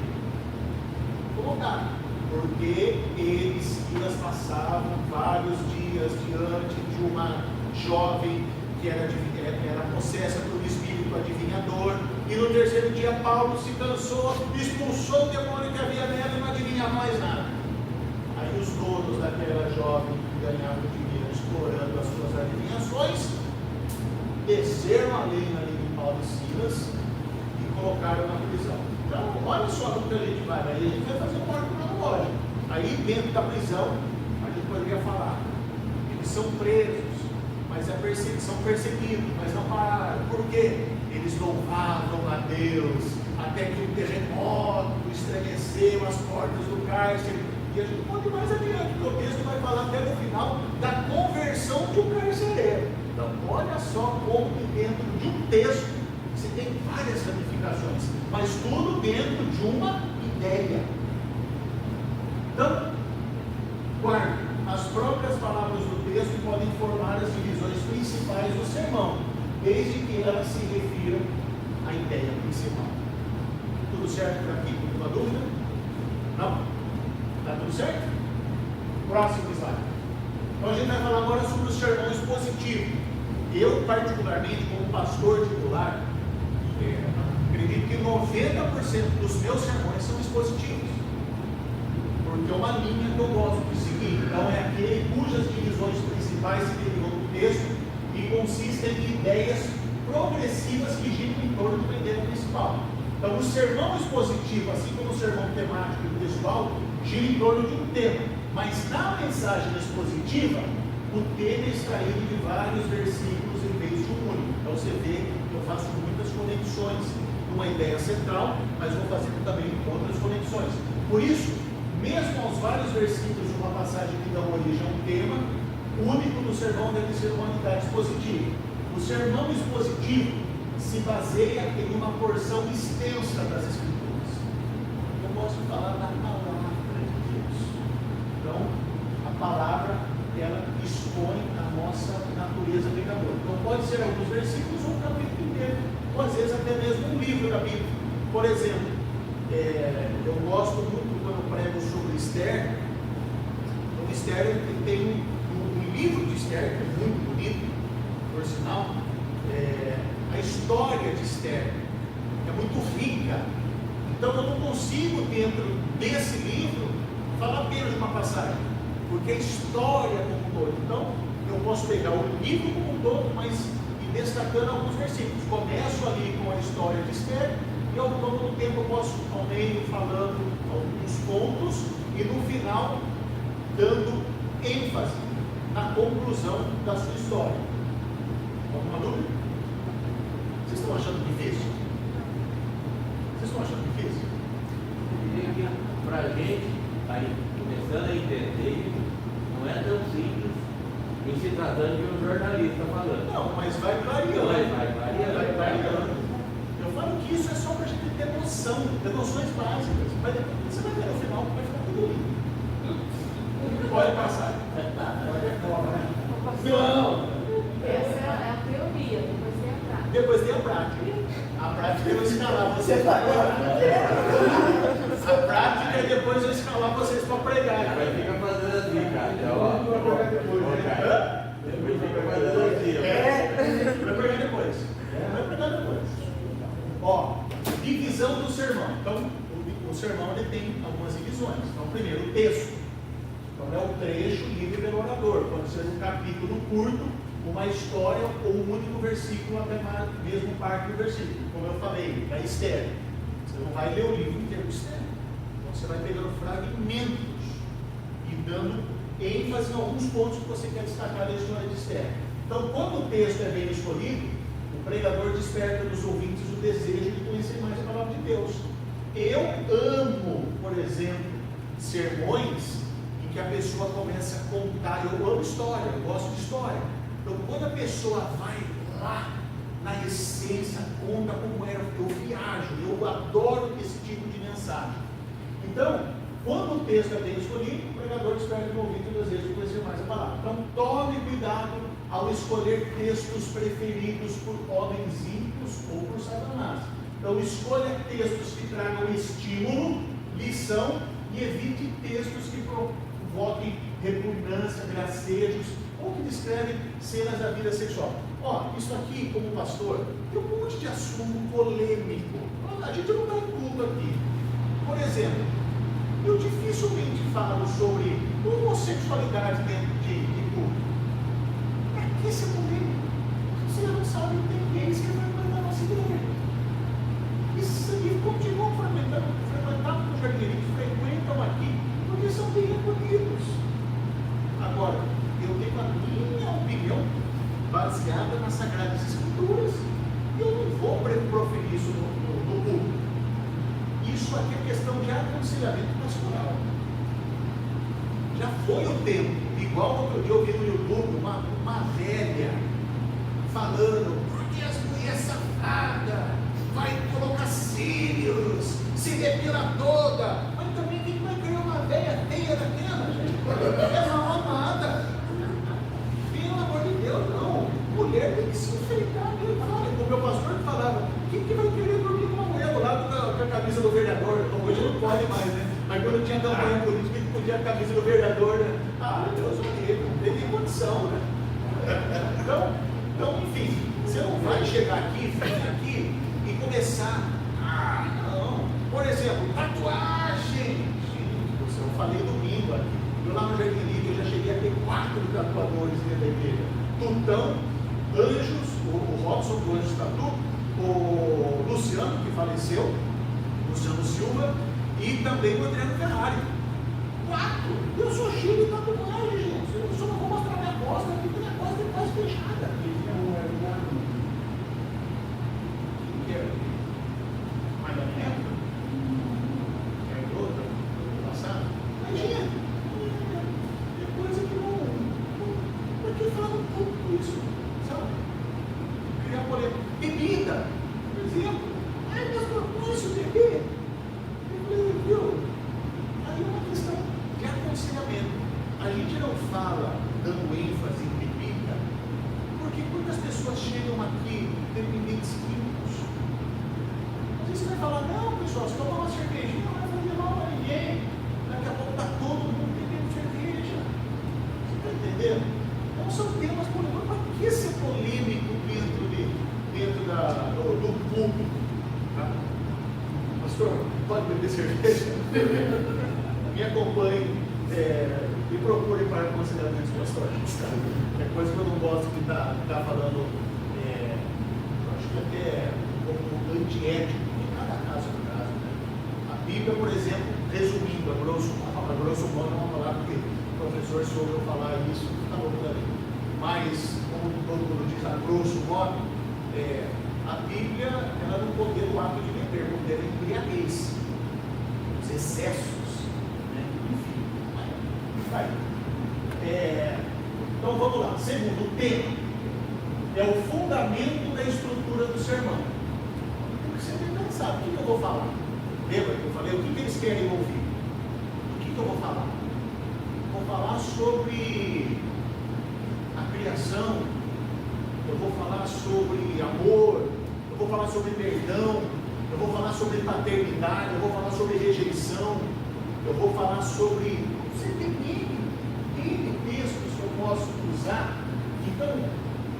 Colocar. Porque eles passavam vários dias diante de uma jovem que era possessa por um espírito adivinhador. E no terceiro dia Paulo se cansou, expulsou o demônio que havia nela e não adivinha mais nada. Aí os donos daquela jovem que ganhavam dinheiro explorando as suas adivinhações, desceram a lei na lei de Paulo e Silas e colocaram na prisão. Então, olha só como que a gente vai. Aí a gente vai fazer uma ordem cronológica. Aí dentro da prisão, a gente poderia falar, eles são presos, mas são perseguidos, mas não pararam. Por quê? Eles louvavam a Deus, até que o terremoto estremeceu as portas do cárcere. E a gente pode ir mais adiante, porque o texto vai falar até no final da conversão de um carcereiro. Então, olha só como que dentro de um texto você tem várias ramificações, mas tudo dentro de uma ideia. Então, quarto, as próprias palavras do texto podem formar as divisões principais do sermão, desde que elas se refiram à ideia principal. Tudo certo por aqui? Alguma dúvida? Não? Está tudo certo? Próximo slide. Então a gente vai falar agora sobre o sermão expositivo. Eu, particularmente, como pastor titular, acredito que 90% dos meus sermões são expositivos, porque é uma linha que eu gosto de seguir. Então é aquele cujas divisões principais se derivam do texto e consistem em ideias progressivas que giram em torno do ideia principal. Então o sermão expositivo, assim como o sermão temático e textual, gira em torno de um tema, mas na mensagem expositiva, o tema é extraído de vários versículos em vez de um único. Então você vê que eu faço muitas conexões numa ideia central, mas vou fazendo também outras conexões. Por isso, mesmo aos vários versículos de uma passagem que dão origem a um tema, o único do sermão deve ser uma unidade expositiva. O sermão expositivo se baseia em uma porção extensa das Escrituras. Eu gosto de falar da palavra de Deus. Então, a palavra, ela expõe a nossa natureza pecadora. Então, pode ser alguns versículos ou um capítulo inteiro, ou às vezes até mesmo um livro da Bíblia. Por exemplo, eu gosto muito quando eu prego sobre Esther. Então, Esther tem um livro de Esther, que é muito bonito, por sinal. A história de Esther é muito rica. Então, eu não consigo, dentro desse livro, falar apenas de uma passagem, porque a história como um todo. Então, eu posso pegar o livro como um todo, mas ir destacando alguns versículos. Começo ali com a história de Esther, e ao longo do tempo eu posso, ao meio, falando alguns pontos, e no final, dando ênfase na conclusão da sua história. Alguma dúvida? Vocês estão achando difícil? Vocês estão achando difícil? Para a gente, aí, começando a entender, não é tão simples em se tratando de um jornalista falando. Não, mas vai variando. Vai variando. Eu falo que isso é só para a gente ter noção, ter noções básicas. Mas você vai ver no final, vai ficar tudo lindo. Pode passar. Não! Essa é a teoria, depois tem a prática. Depois tem a prática. A prática eu vou escalar vocês para pregar. A prática é depois eu escalar vocês para pregar. Vai ficar fazendo assim, cara. Então, ó, depois fica fazendo assim. Vai pregar depois. Vai pregar depois. Ó, divisão do sermão. Então, o sermão ele tem algumas divisões. Então, primeiro, o texto. Então, é o trecho lido pelo orador. Pode ser um capítulo curto, uma história ou um único versículo, até mesmo parte do versículo. Como eu falei, da Esther. Você não vai ler o livro inteiro de Esther. Então, você vai pegando fragmentos e dando ênfase em alguns pontos que você quer destacar da história de Esther. Então, quando o texto é bem escolhido, o pregador desperta nos ouvintes o desejo de conhecer mais a palavra de Deus. Eu amo, por exemplo, sermões em que a pessoa começa a contar. Eu amo história, eu gosto de história. Então, quando a pessoa vai lá na essência, conta como era, eu viajo, eu adoro esse tipo de mensagem. Então, quando o texto é bem escolhido, o pregador desperta no ouvido o desejo de conhecer mais a palavra. Então, tome cuidado ao escolher textos preferidos por homens ímpios ou por Satanás. Então, escolha textos que tragam estímulo, lição, e evite textos que provoquem repugnância, gracejos, ou que descrevem cenas da vida sexual. Ó, isso aqui, como pastor, tem um monte de assunto polêmico. A gente não está em culto aqui. Por exemplo, eu dificilmente falo sobre homossexualidade dentro de culto. Para que ser polêmico? Você não sabe que tem gays que frequentam a nossa igreja. Esses aqui continuam frequentando no jardim, frequentam aqui, porque são bem acolhidos. Agora, eu tenho a minha opinião baseada nas Sagradas Escrituras e eu não vou proferir isso no público. Isso aqui é questão de aconselhamento pastoral. Já foi o tempo, igual outro dia eu vi no YouTube uma velha falando, porque as mulheres safadas vai colocar cílios, se depila toda, mas também quem vai criar uma velha feia daquela, gente? É uma amada. Pelo amor de Deus, não. Mulher tem que se enfeitar mesmo. O meu pastor falava, quem que vai querer dormir com uma mulher do lado com a camisa do vereador? Então, hoje não pode mais, né? Mas quando tinha campanha política, ele podia a camisa do vereador, né? Ah, Deus o livre, não tem nem condição, né? Então, enfim, você não vai chegar aqui, vir aqui e começar começar, não, por exemplo, tatuagem. Gente, eu falei domingo aqui, eu lá no Jardim Líder, eu já cheguei a ter 4 tatuadores dentro da igreja. Tutão, Anjos, o Robson do Anjos Tatu, o Luciano, que faleceu, Luciano Silva, e também o Adriano Ferrari. 4. Eu sou cheio de tatuagem, gente. Eu só não vou mostrar minha costa, porque minha costa é quase fechada. Mas da minha época? É outra? Do passado? Mas, gente, é coisa que não. Por que falam tudo isso? Sabe? Criar polêmica. Bebida, por exemplo. Ai, mas não é isso beber? Viu? Aí é uma questão de aconselhamento. A gente não fala dando ênfase em bebida, porque quantas pessoas chegam aqui dependentes químicos? Às vezes você vai falar, não pessoal, se tomar uma cervejinha não vai fazer mal a ninguém. Daqui a pouco está todo mundo bebendo cerveja. Você está entendendo? Então são temas polêmicos. Para que ser polêmico dentro do público? Tá? Pastor, pode beber cerveja? Me acompanhe, me procure para aconselhamentos pastorais. Tá? É coisa que eu não gosto de estar falando, acho que até um pouco antiético, em cada caso é um caso. Né? A Bíblia, por exemplo, resumindo, a grosso modo é uma palavra que o professor soube falar isso, está louco ali. Mas, como todo mundo diz, a grosso modo, a Bíblia ela não condena o ato de beber, condena a embriaguez, os excessos, né? Enfim, vai. Então vamos lá. Segundo tema é o fundamento da estrutura do sermão. Você tem que pensar, o que eu vou falar? Lembra que eu falei? O que eles querem ouvir? O que eu vou falar? Vou falar sobre a criação, eu vou falar sobre amor, eu vou falar sobre perdão, eu vou falar sobre paternidade, eu vou falar sobre rejeição, eu vou falar sobre. Você tem N textos que eu posso usar. Então,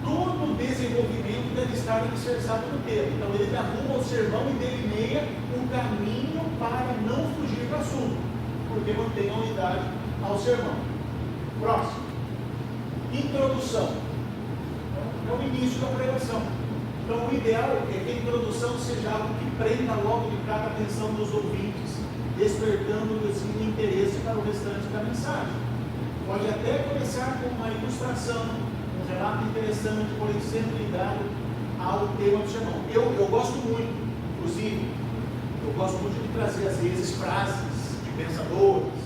todo o desenvolvimento deve estar alicerçado no tema. Então, ele arruma o sermão e delineia o caminho para não fugir do assunto, porque mantém a unidade ao sermão. Próximo. Introdução. É o início da pregação. Então, o ideal é que a introdução seja algo que prenda logo de cara a atenção dos ouvintes, despertando assim, interesse para o restante da mensagem. Pode até começar com uma ilustração, um relato interessante, porém sempre ligado ao tema do sermão. Eu gosto muito, inclusive, eu gosto muito de trazer às vezes frases de pensadores,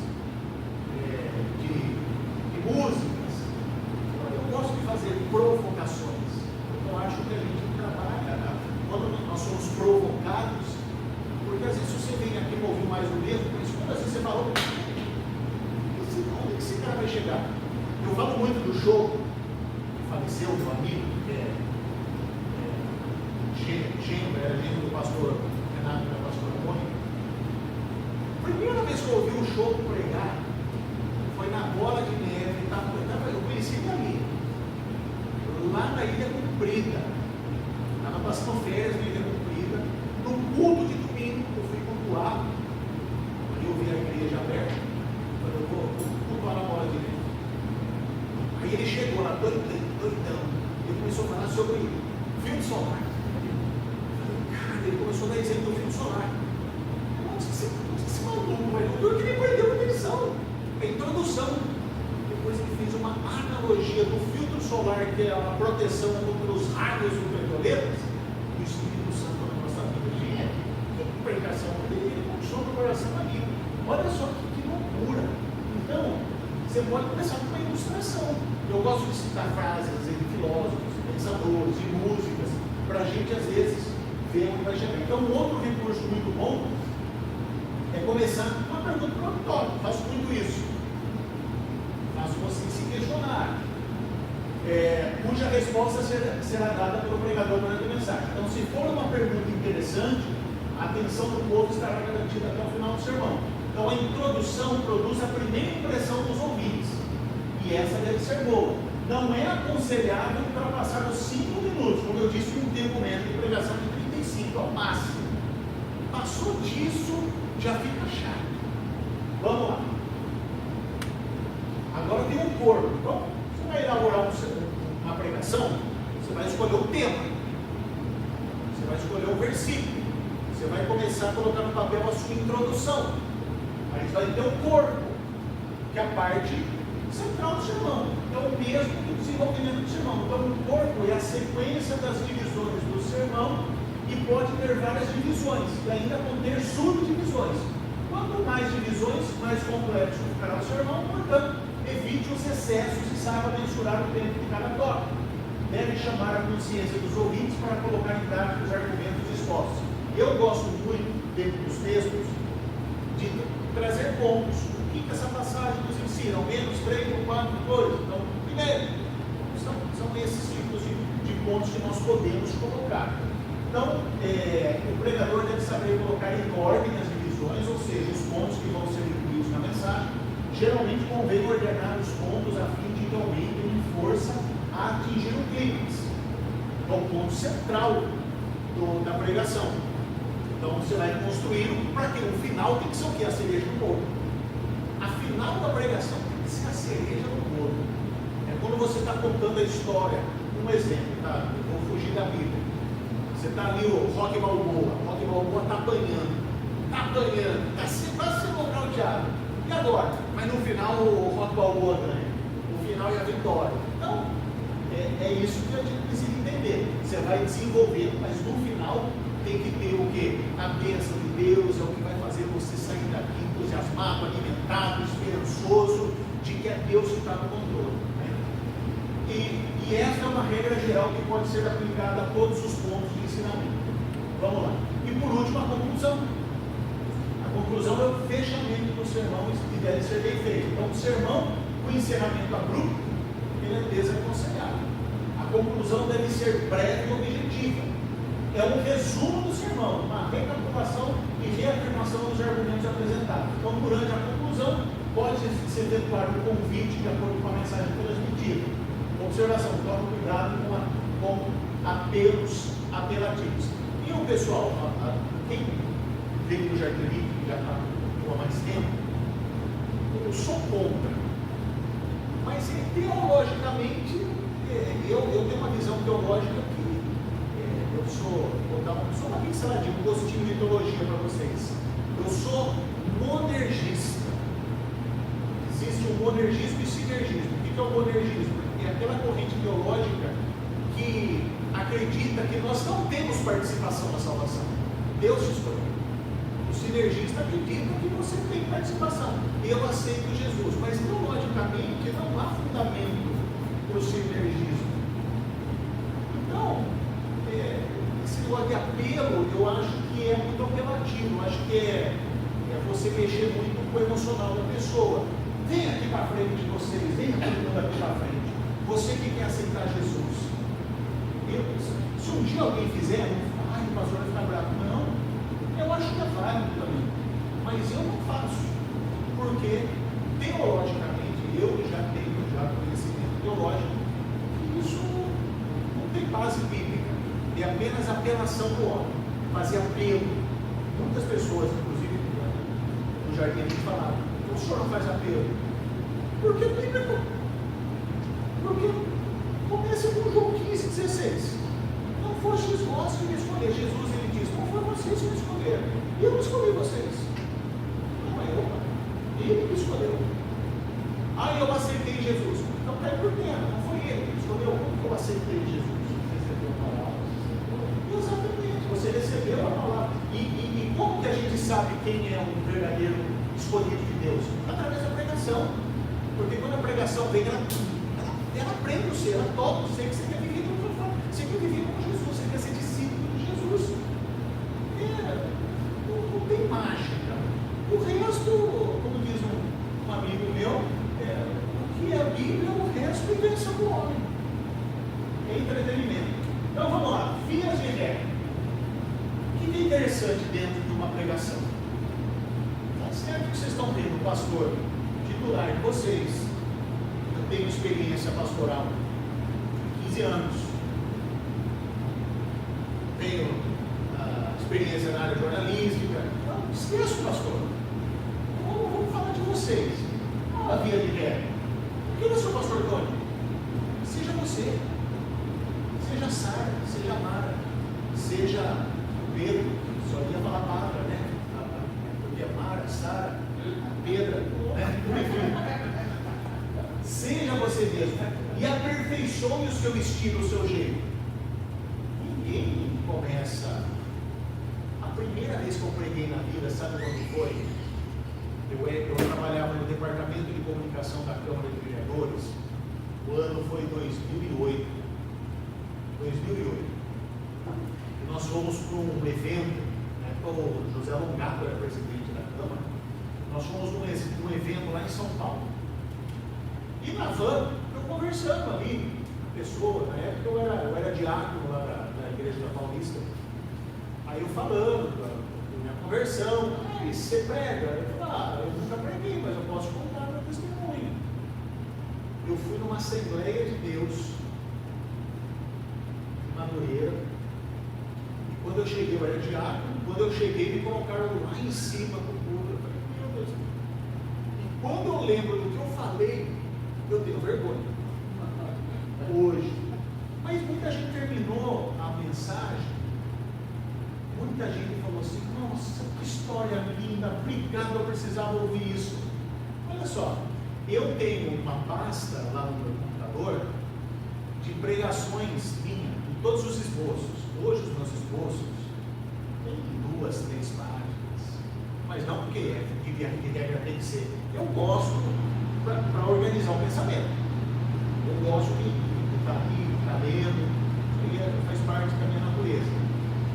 de músicas. Eu gosto de fazer provocações. Eu acho que a gente trabalha quando nós somos provocados, porque às vezes você vem aqui para ouvir mais do mesmo, mas quando às vezes você falou, onde que esse cara vai chegar? Eu falo muito do show que faleceu, meu amigo, que era genro do pastor Renato e da pastora Mônica. A primeira vez que eu ouvi o show pregar foi na Bola de Neve, eu conheci ele ali, lá na Ilha Comprida, estava passando férias na Ilha Comprida, no culto de domingo, eu fui cultuar, aí eu vi a igreja aberta, falei, eu vou cultuar na Bola de Neve. Aí ele chegou lá, doidão, ele começou a falar sobre filme solar. Ele começou a dar exemplo do filme solar. Onde esse maluco vai? Porque ele perdeu a atenção. A introdução. Depois ele fez uma analogia do filtro solar, que é a proteção contra os raios ultravioletas, do Espírito Santo na nossa vida. Gente, que pregação dele, ele puxou no coração ali. Olha só que loucura. Então, você pode começar com uma ilustração. Eu gosto de citar frases de filósofos, pensadores, de músicas, para a gente às vezes ver onde vai chegar. Então, um outro recurso muito bom é começar com uma pergunta para o auditório. Faço muito isso. Faço você se questionar, cuja resposta será dada pelo pregador durante a mensagem. Então, se for uma pergunta interessante, a atenção do povo estará garantida até o final do sermão. Então, a introdução produz a primeira impressão dos ouvintes. E essa deve ser boa. Não é aconselhável ultrapassar os 5 minutos, como eu disse, um tempo médio de pregação de 35 objetivo ao máximo. Passou disso, já fica chato. Vamos lá. Agora tem um corpo. Então, você vai elaborar uma pregação, você vai escolher o tema, você vai escolher o versículo, você vai começar a colocar no papel a sua introdução. Aí vai ter um corpo, que é a parte central do sermão. É o mesmo que o desenvolvimento do sermão. Então, o corpo é a sequência das divisões do sermão e pode ter várias divisões e ainda conter subdivisões. Quanto mais divisões, mais complexo ficará o sermão. Portanto, evite os excessos e saiba mensurar o tempo de cada tópico. Deve chamar a consciência dos ouvintes para colocar em prática os argumentos expostos. Eu gosto muito, dentro dos textos, de trazer pontos. O que essa passagem nos ensina? Ao menos 3 ou 4 coisas. Então, primeiro, são esses tipos de pontos que nós podemos colocar. Então, o pregador deve saber colocar em ordem as divisões, ou seja, os pontos que vão ser incluídos na mensagem. Geralmente convém ordenar os pontos a fim de que aumentem em força a atingir o clímax. É o ponto central da pregação. Então você vai construir para que o final tem que ser o quê? A cereja do bolo. A final da pregação tem que ser a cereja do bolo. É quando você está contando a história. Um exemplo, tá? Eu vou fugir da Bíblia. Você está ali, o Rocky Balboa está apanhando, está quase sendo nocauteado. E agora? Mas no final o Rocky Balboa ganha. No final é a vitória. Então, é isso que a gente precisa entender. Você vai desenvolvendo, mas no final tem que ter o quê? A bênção de Deus é o que vai fazer você sair daqui entusiasmado, alimentado, esperançoso de que é Deus que está no controle. Né? E essa é uma regra geral que pode ser aplicada a todos os pontos de ensinamento. Vamos lá. E por último, a conclusão. A conclusão é o fechamento do sermão e deve ser bem feito. Então, o sermão, com encerramento abrupto, ele é desaconselhado. A conclusão deve ser breve e objetiva. É um resumo do sermão, uma recapitulação e reafirmação dos argumentos apresentados. Então, durante a conclusão, pode ser efetuado um convite de acordo com a mensagem transmitida. Observação, tome cuidado com apelos apelativos. E o pessoal, quem veio do Jardim Olímpico, que já está há mais tempo, eu sou contra. Mas teologicamente, eu tenho uma visão teológica que vou dar só uma pinceladinha, um gostinho de teologia para vocês. Eu sou monergista. Existe o monergismo e o sinergismo. O que é o monergismo? É aquela corrente teológica que acredita que nós não temos participação na salvação. Deus te escolheu. O sinergista acredita que você tem participação. Eu aceito Jesus, mas teologicamente não há fundamento para o sinergismo. Então, esse negócio de apelo, eu acho que é muito apelativo. Eu acho que é você mexer muito com o emocional da pessoa. Vem aqui para frente de vocês, vem todo mundo aqui para frente. Você que quer aceitar Jesus. Se um dia alguém fizer, o pastor vai ficar bravo. Não, eu acho que é válido também. Mas eu não faço. Porque, teologicamente, eu já tenho conhecimento teológico, que isso não tem base bíblica. É apenas apelação do homem. Fazer apelo. Muitas pessoas, inclusive no Jardim, a gente falava, o senhor não faz apelo? Porque a Bíblia. Porque começa com João 15,16. Não fostes vós que me escolheram. Jesus, ele diz, não foi vocês que me escolheram. Eu não escolhi vocês. Não é eu, ele me escolheu. Eu aceitei Jesus. Então cai por terra, não foi ele que me escolheu. Como que eu aceitei Jesus? Recebeu a palavra. Exatamente, você recebeu a palavra. E como que a gente sabe quem é um verdadeiro escolhido de Deus? Através da pregação. Porque quando a pregação vem, ela prende você, ela toca você, que você quer viver com Jesus, você quer ser discípulo de Jesus. Não tem mágica. O resto, como diz um amigo meu, o que é a Bíblia, o resto é invenção do homem. É entretenimento. Então vamos lá, vias de regra. O que é interessante dentro de uma pregação? Tá certo que vocês estão tendo o pastor titular de vocês. Eu tenho experiência pastoral, 15 anos. Tenho experiência na área jornalística. Não, esqueça o pastor. Vamos falar de vocês. Qual a via de regra? Quem é o seu pastor Tony? Seja você. Seja Sara, seja Mara, seja Pedro. Só ia falar Mara, né? Porque é Mara, Sara, Pedra, né? Enfim. Seja você mesmo. E aperfeiçoe o seu estilo, o seu jeito. Ninguém começa. A primeira vez que eu preguei na vida, sabe quando foi? Eu trabalhava no departamento de comunicação da Câmara de Vereadores. O ano foi 2008. E nós fomos para um evento, né, o José Longato era presidente da Câmara. Nós fomos num evento lá em São Paulo. E na van, eu conversando ali, a pessoa, na época eu era diácono lá da Igreja da Paulista. Aí eu falando, minha conversão, você prega? Eu falei, eu nunca preguei, mas eu posso contar meu testemunho. Eu fui numa Assembleia de Deus, em Madureira, e quando eu cheguei, eu era diácono, quando eu cheguei, me colocaram lá em cima do púlpito. Eu falei, meu Deus. E quando eu lembro do que eu falei, eu tenho vergonha. Hoje. Mas muita gente terminou a mensagem, muita gente falou assim, nossa, que história linda, obrigado, eu precisava ouvir isso. Olha só, eu tenho uma pasta lá no meu computador de pregações minhas, de todos os esboços. Hoje os meus esboços têm 2, 3 páginas, mas não porque de regra tem que ser. Eu gosto para organizar o pensamento. Eu gosto de estar aqui, estar lendo, isso faz parte da minha natureza.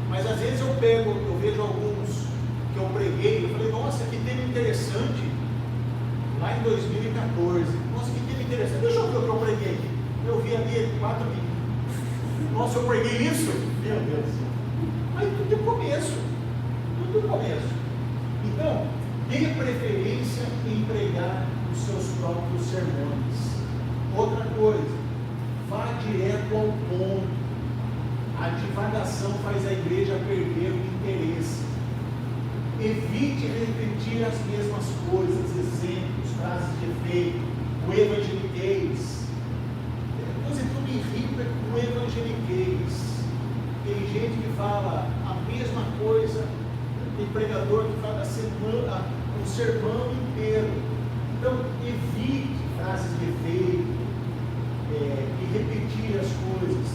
Mas às vezes eu vejo alguns que eu preguei, eu falei, nossa, que tema interessante, lá em 2014, nossa, que tema interessante, deixa eu ver o que eu preguei, eu vi ali 4 vídeos, nossa, eu preguei isso? Meu Deus, mas tudo é começo, então, dê preferência em pregar os seus próprios sermões. Outra coisa, vá direto ao ponto. A divagação faz a igreja perder o interesse. Evite repetir as mesmas coisas, exemplos, frases de efeito, o evangeliquez. Depois é tudo irrita com o evangeliquez. Tem gente que fala a mesma coisa, tem pregador que fala a semana, um sermão inteiro. Então, evite frases de efeito e repetir as coisas.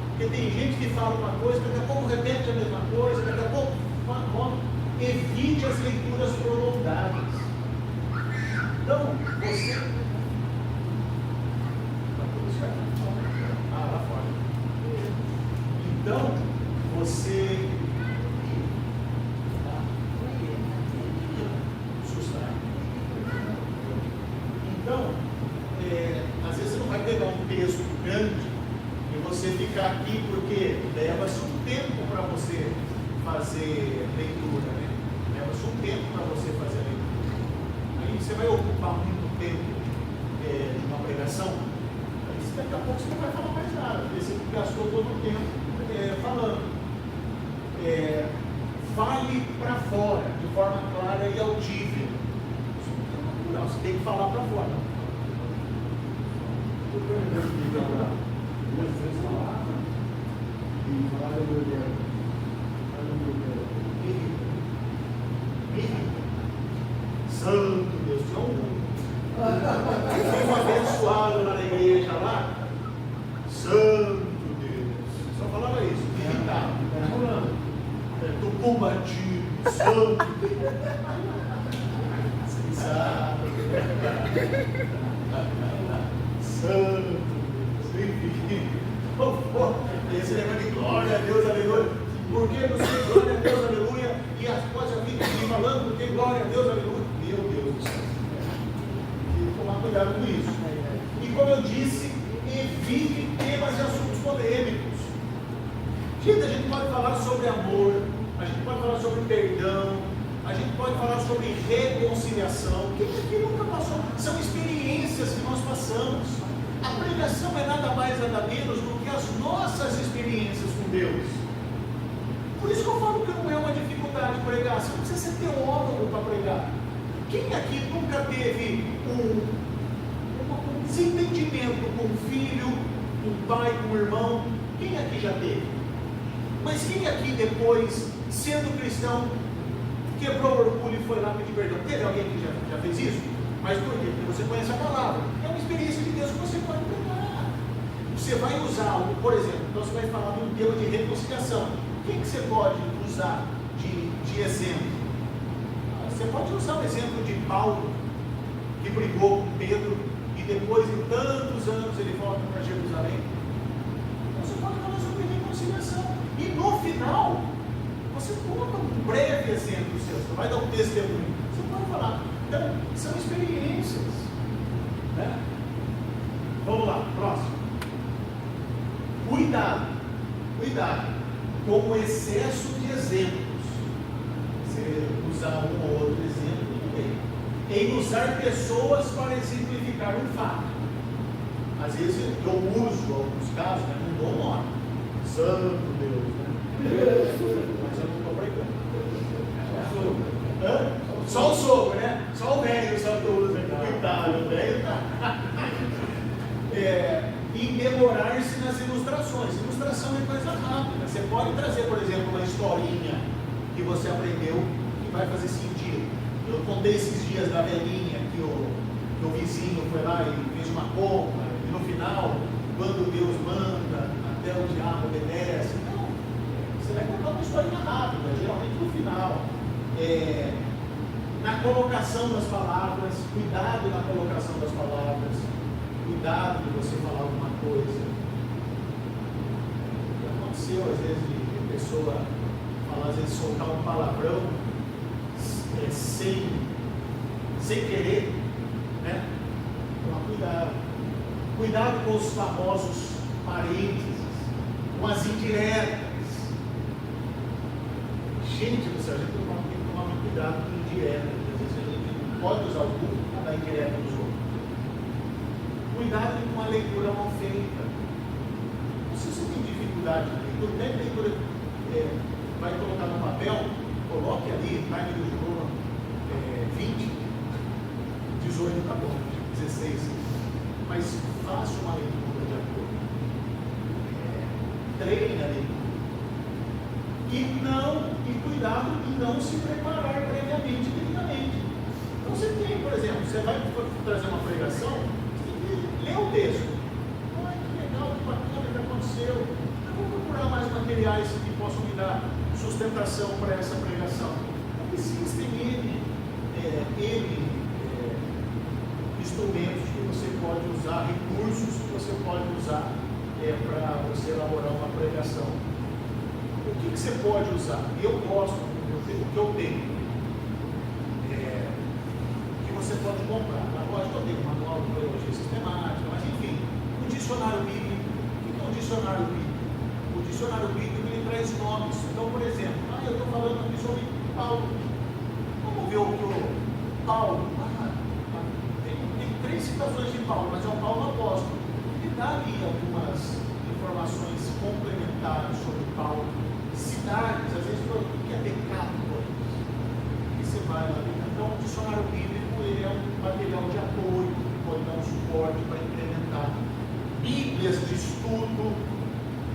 Porque tem gente que fala uma coisa, daqui a pouco repete a mesma coisa, daqui a pouco evite as leituras prolongadas. Então, você. Lá fora. Então, você. Então, às vezes você não vai pegar um texto grande e você ficar aqui, porque leva-se um tempo para você fazer leitura, né? Leva-se um tempo para você fazer a leitura. Aí você vai ocupar muito tempo de uma pregação, aí daqui a pouco você não vai falar mais nada, porque você gastou todo o tempo falando. Fale para fora, de forma clara e audível. Não, você tem que falar para fora. Santo Deus, eu fui abençoado lá na igreja lá. Santo Deus, só falava isso, me irritava, do combativo, santo Deus. Santo Deus, enfim. Esse negócio de glória a Deus, aleluia. Por que não sei glória a Deus, aleluia? E as coisas ficam falando, porque glória a Deus, aleluia. Meu Deus do céu. Tem que tomar cuidado com isso. E como eu disse, evite temas e assuntos polêmicos. Gente, a gente pode falar sobre amor, a gente pode falar sobre perdão, a gente pode falar sobre reconciliação. Quem aqui nunca passou? São experiências que nós passamos. A pregação é nada mais, nada menos do que as nossas experiências com Deus. Por isso que eu falo que não é uma pregar, você não precisa ser teólogo para pregar. Quem aqui nunca teve um desentendimento com um filho, com um pai, com um irmão? Quem aqui já teve? Mas quem aqui depois, sendo cristão, quebrou o orgulho e foi lá pedir perdão? Teve alguém que já fez isso? Mas por quê? Porque você conhece a palavra. É uma experiência de Deus que você pode pegar. Você vai usar, por exemplo, então você vai falar de um tema de reconciliação. Quem que você pode usar de exemplo? Você pode usar o exemplo de Paulo, que brigou com Pedro, e depois de tantos anos ele volta para Jerusalém. Então você pode falar sobre reconciliação. E no final, você conta um breve exemplo seu, você vai dar um testemunho. Você pode falar. Então, são experiências. Né? Vamos lá, próximo. Cuidado com o excesso de exemplos. Você usar um ou outro exemplo, tudo bem. Em usar pessoas para exemplificar um fato. Às vezes eu uso alguns casos, né, não dou nome. Santo Deus, né? Mas eu não estou brincando. Só o sogro, né? Só o velho, só que eu uso aqui. Coitado, o velho tá. E demorar-se nas ilustrações. Ilustração é coisa rápida. Você pode trazer, por exemplo, uma historinha que você aprendeu que vai fazer sentido. Eu contei esses dias da velhinha que o vizinho foi lá e fez uma compra, e no final, quando Deus manda, até o diabo obedece. Então, você vai contar uma historinha rápida, geralmente no final. Na colocação das palavras, cuidado na colocação das palavras, cuidado de você falar alguma coisa. Já aconteceu às vezes de pessoa falar, às vezes soltar um palavrão sem querer, né? Então, cuidado. Cuidado com os famosos parênteses, com as indiretas. Gente do céu, a gente tem que tomar muito cuidado com indireta. Às vezes a gente pode usar o público para dar indireta dos outros. Cuidado com a leitura mal feita. Se você tem dificuldade de leitura, nem leitura vai colocar no papel, coloque ali, time do jogo 20, 18 tá bom, 16. Mas faça uma leitura de acordo. Treine a leitura. E cuidado em não se preparar previamente, devidamente. Então você tem, por exemplo, você vai trazer uma pregação, você tem que ler o texto. Ai, que legal, que bacana, que aconteceu. Eu vou procurar mais materiais que possam me dar sustentação para essa pregação. Então existem instrumentos que você pode usar, recursos que você pode usar para você elaborar uma pregação. O que você pode usar? Eu gosto, o que eu tenho, que você pode comprar. Lógico, eu tenho um manual de teologia sistemática, mas enfim, o dicionário bíblico. O que é um dicionário bíblico? O dicionário bíblico ele traz nomes. Então, por exemplo, eu estou falando aqui sobre Paulo. Vamos ver o que o Paulo. Tem 3 citações de Paulo, mas é o Paulo apóstolo. Ele dá ali algumas informações complementares sobre Paulo. Cidades, às vezes, o que é Decápolis? E você vai lá dentro. Então, o dicionário bíblico ele é um material de apoio, que pode dar um suporte para implementar. Bíblias de estudo,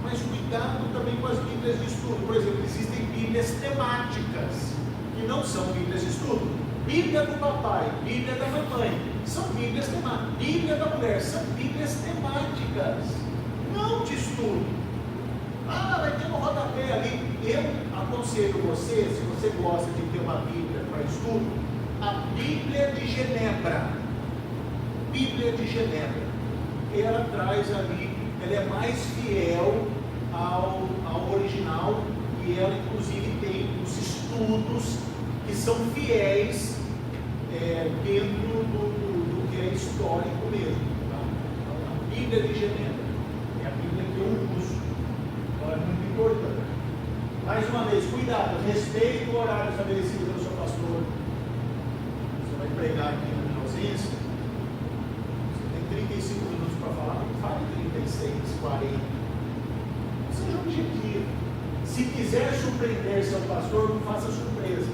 mas cuidado também com as Bíblias de estudo. Por exemplo, existem Bíblias temáticas, que não são Bíblias de estudo. Bíblia do papai, Bíblia da mamãe, são Bíblias temáticas. Bíblia da mulher, são Bíblias temáticas, não de estudo. Vai ter um rodapé ali. Eu aconselho você, se você gosta de ter uma Bíblia para estudo, a Bíblia de Genebra. Bíblia de Genebra. Ela traz ali, ela é mais fiel ao original e ela inclusive tem os estudos que são fiéis dentro do que é histórico mesmo. Tá? Então, a Bíblia de Genebra é a Bíblia que eu uso. Então é muito importante. Mais uma vez, cuidado, respeite o horário estabelecido pelo seu pastor. Você vai pregar aqui na minha ausência. Você tem 35 minutos para falar, não fale 36, 40. Seja objetivo. Se quiser surpreender seu pastor, não faça surpresas.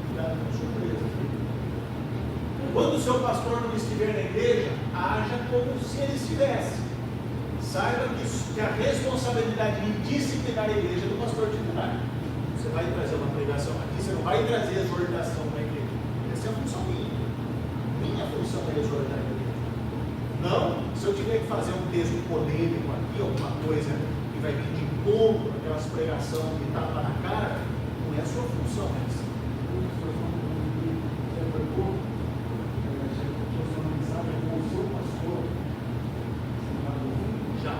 Cuidado com surpresas. Quando o seu pastor não estiver na igreja, haja como se ele estivesse. Saiba que a responsabilidade de disciplinar a igreja é do pastor titular. Você vai trazer uma pregação aqui, você não vai trazer exortação para a igreja. Essa é a função minha. Minha função é exortar a igreja. Não, se eu tiver que fazer um texto polêmico aqui, alguma coisa que vai vir de encontro, aquelas pregações que tapa na cara, não é a sua função essa. Já.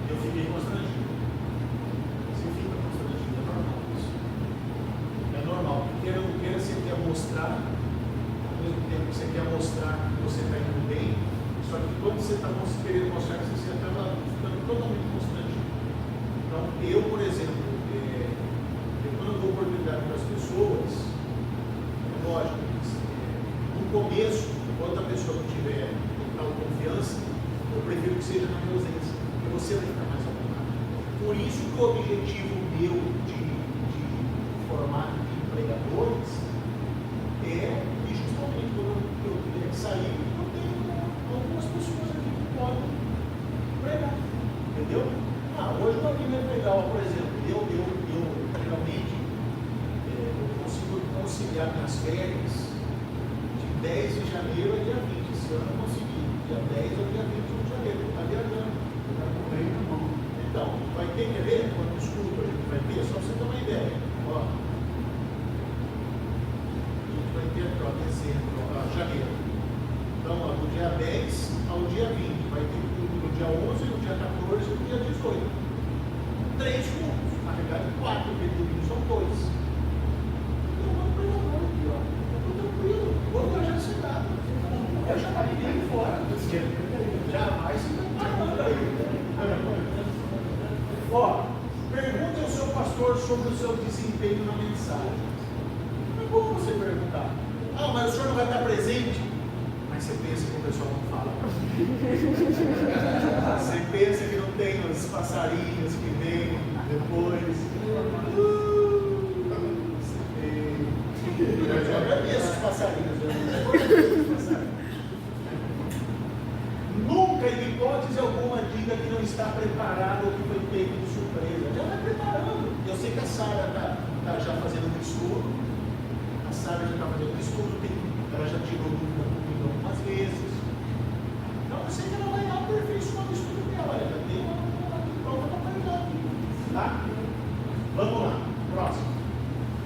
Eu fiquei constrangido. Você fica constrangido, é normal isso. É normal. Queira ou não queira, você quer mostrar, ao mesmo tempo que você quer mostrar que você está indo bem, só que quando você está querendo mostrar que você está ficando totalmente constrangido. Então, eu, por exemplo, quando eu dou oportunidade para as pessoas, é lógico, no começo, enquanto a pessoa não tiver total confiança, eu prefiro que seja na minha ausência, porque você vai ficar mais à vontade. Por isso que o objetivo meu de formar empregadores é que justamente quando eu tiver que sair, eu tenho algumas pessoas aqui que podem pregar. Entendeu? Hoje uma vida legal, por exemplo, eu realmente eu consigo conciliar minhas férias de 10 de janeiro a dia 20. Esse ano eu consegui. Dia 10 ao dia 21 de janeiro. Está viajando. Então, vai ter que ver quanto escudo a gente vai ter, só para você ter uma ideia. Ó, a gente vai ter aqui, ó, dezembro, janeiro. Então, ó, do dia 10 ao dia 20. Vai ter no dia 11, no dia 14 e no dia 18. 3 cultos. Na verdade, 4, porque domingo são 2. Eu vou pregar aqui, ó. Eu estou tranquilo. Vou viajar cidade. Eu já estou ninguém fora. Jamais se preparando aí. Ó, pergunte ao seu pastor sobre o seu desempenho na mensagem. Não é bom você perguntar. Mas o senhor não vai estar presente? Mas você pensa que o pessoal não fala. Você pensa que não tem os passarinhos que vêm depois. Eu agradeço os passarinhos. Nunca, em hipótese alguma, diga que não está preparado ou que foi pego de surpresa. Já vai preparando. Eu sei que a Sara está já fazendo um estudo. A Sara já está fazendo um estudo. Ela já tirou dúvida comigo algumas vezes. Então eu sei que ela vai aperfeiçoar o estudo dela. Ela já tem uma prova para pegar aqui. Tá? Vamos lá. Próximo.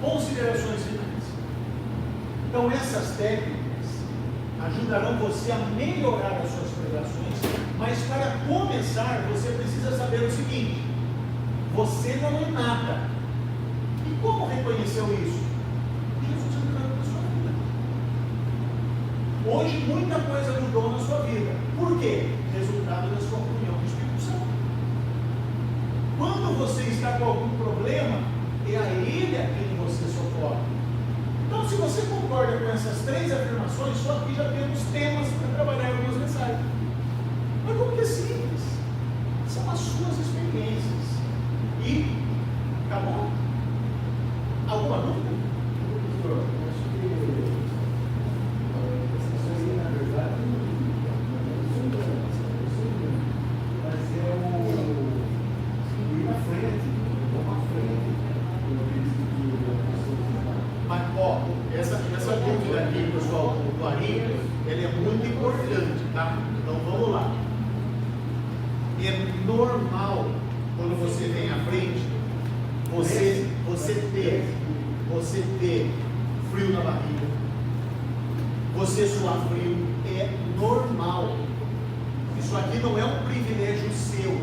Considerações finais. Então essas técnicas ajudarão você a melhorar as suas pregações, mas para começar você precisa saber o seguinte: você não é nada. E como reconheceu isso? Jesus entrando na sua vida. Hoje muita coisa mudou na sua vida. Por quê? Resultado da sua comunhão com o Espírito Santo. Quando você está com algum problema, é a Ele a quem você socorre. Então, se você concorda com essas 3 afirmações, só aqui já temos temas para trabalhar em algumas mensagens. Mas como que é simples? São as suas experiências. E acabou? Alguma dúvida? Essa dúvida aqui, pessoal, do Ari, ela é muito importante, tá? Então vamos lá. É normal, quando você vem à frente, você ter frio na barriga, você suar frio, é normal. Isso aqui não é um privilégio seu,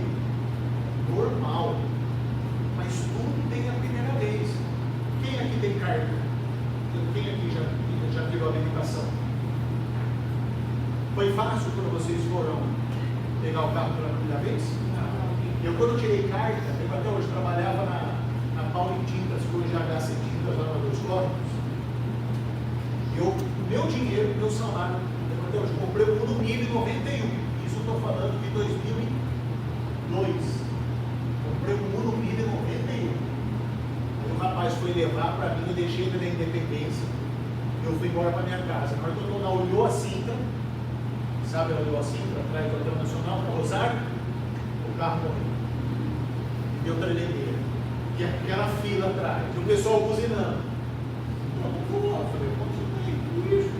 normal. Mas tudo tem a primeira vez. Quem aqui tem carta? Quem aqui já tirou a habilitação? Foi fácil quando vocês foram pegar o carro pela primeira vez? Eu, quando tirei carta, eu até hoje trabalhava na Paulo em Tintas, que hoje é HC Tintas, lá na Dois Córregos. O meu dinheiro, o meu salário, eu até hoje comprei o Uno 1091. Isso eu estou falando de 2002. Comprei o Uno 1091. foi levar para mim, eu deixei ele na Independência. Eu fui embora para minha casa. Na hora que eu olhou a cinta, sabe, ela olhou a cinta atrás do Hotel Nacional, para Rosário, o carro morreu. Deu tremedeira. E aquela fila atrás, e o pessoal buzinando. Eu não vou, eu falei, continuei com isso.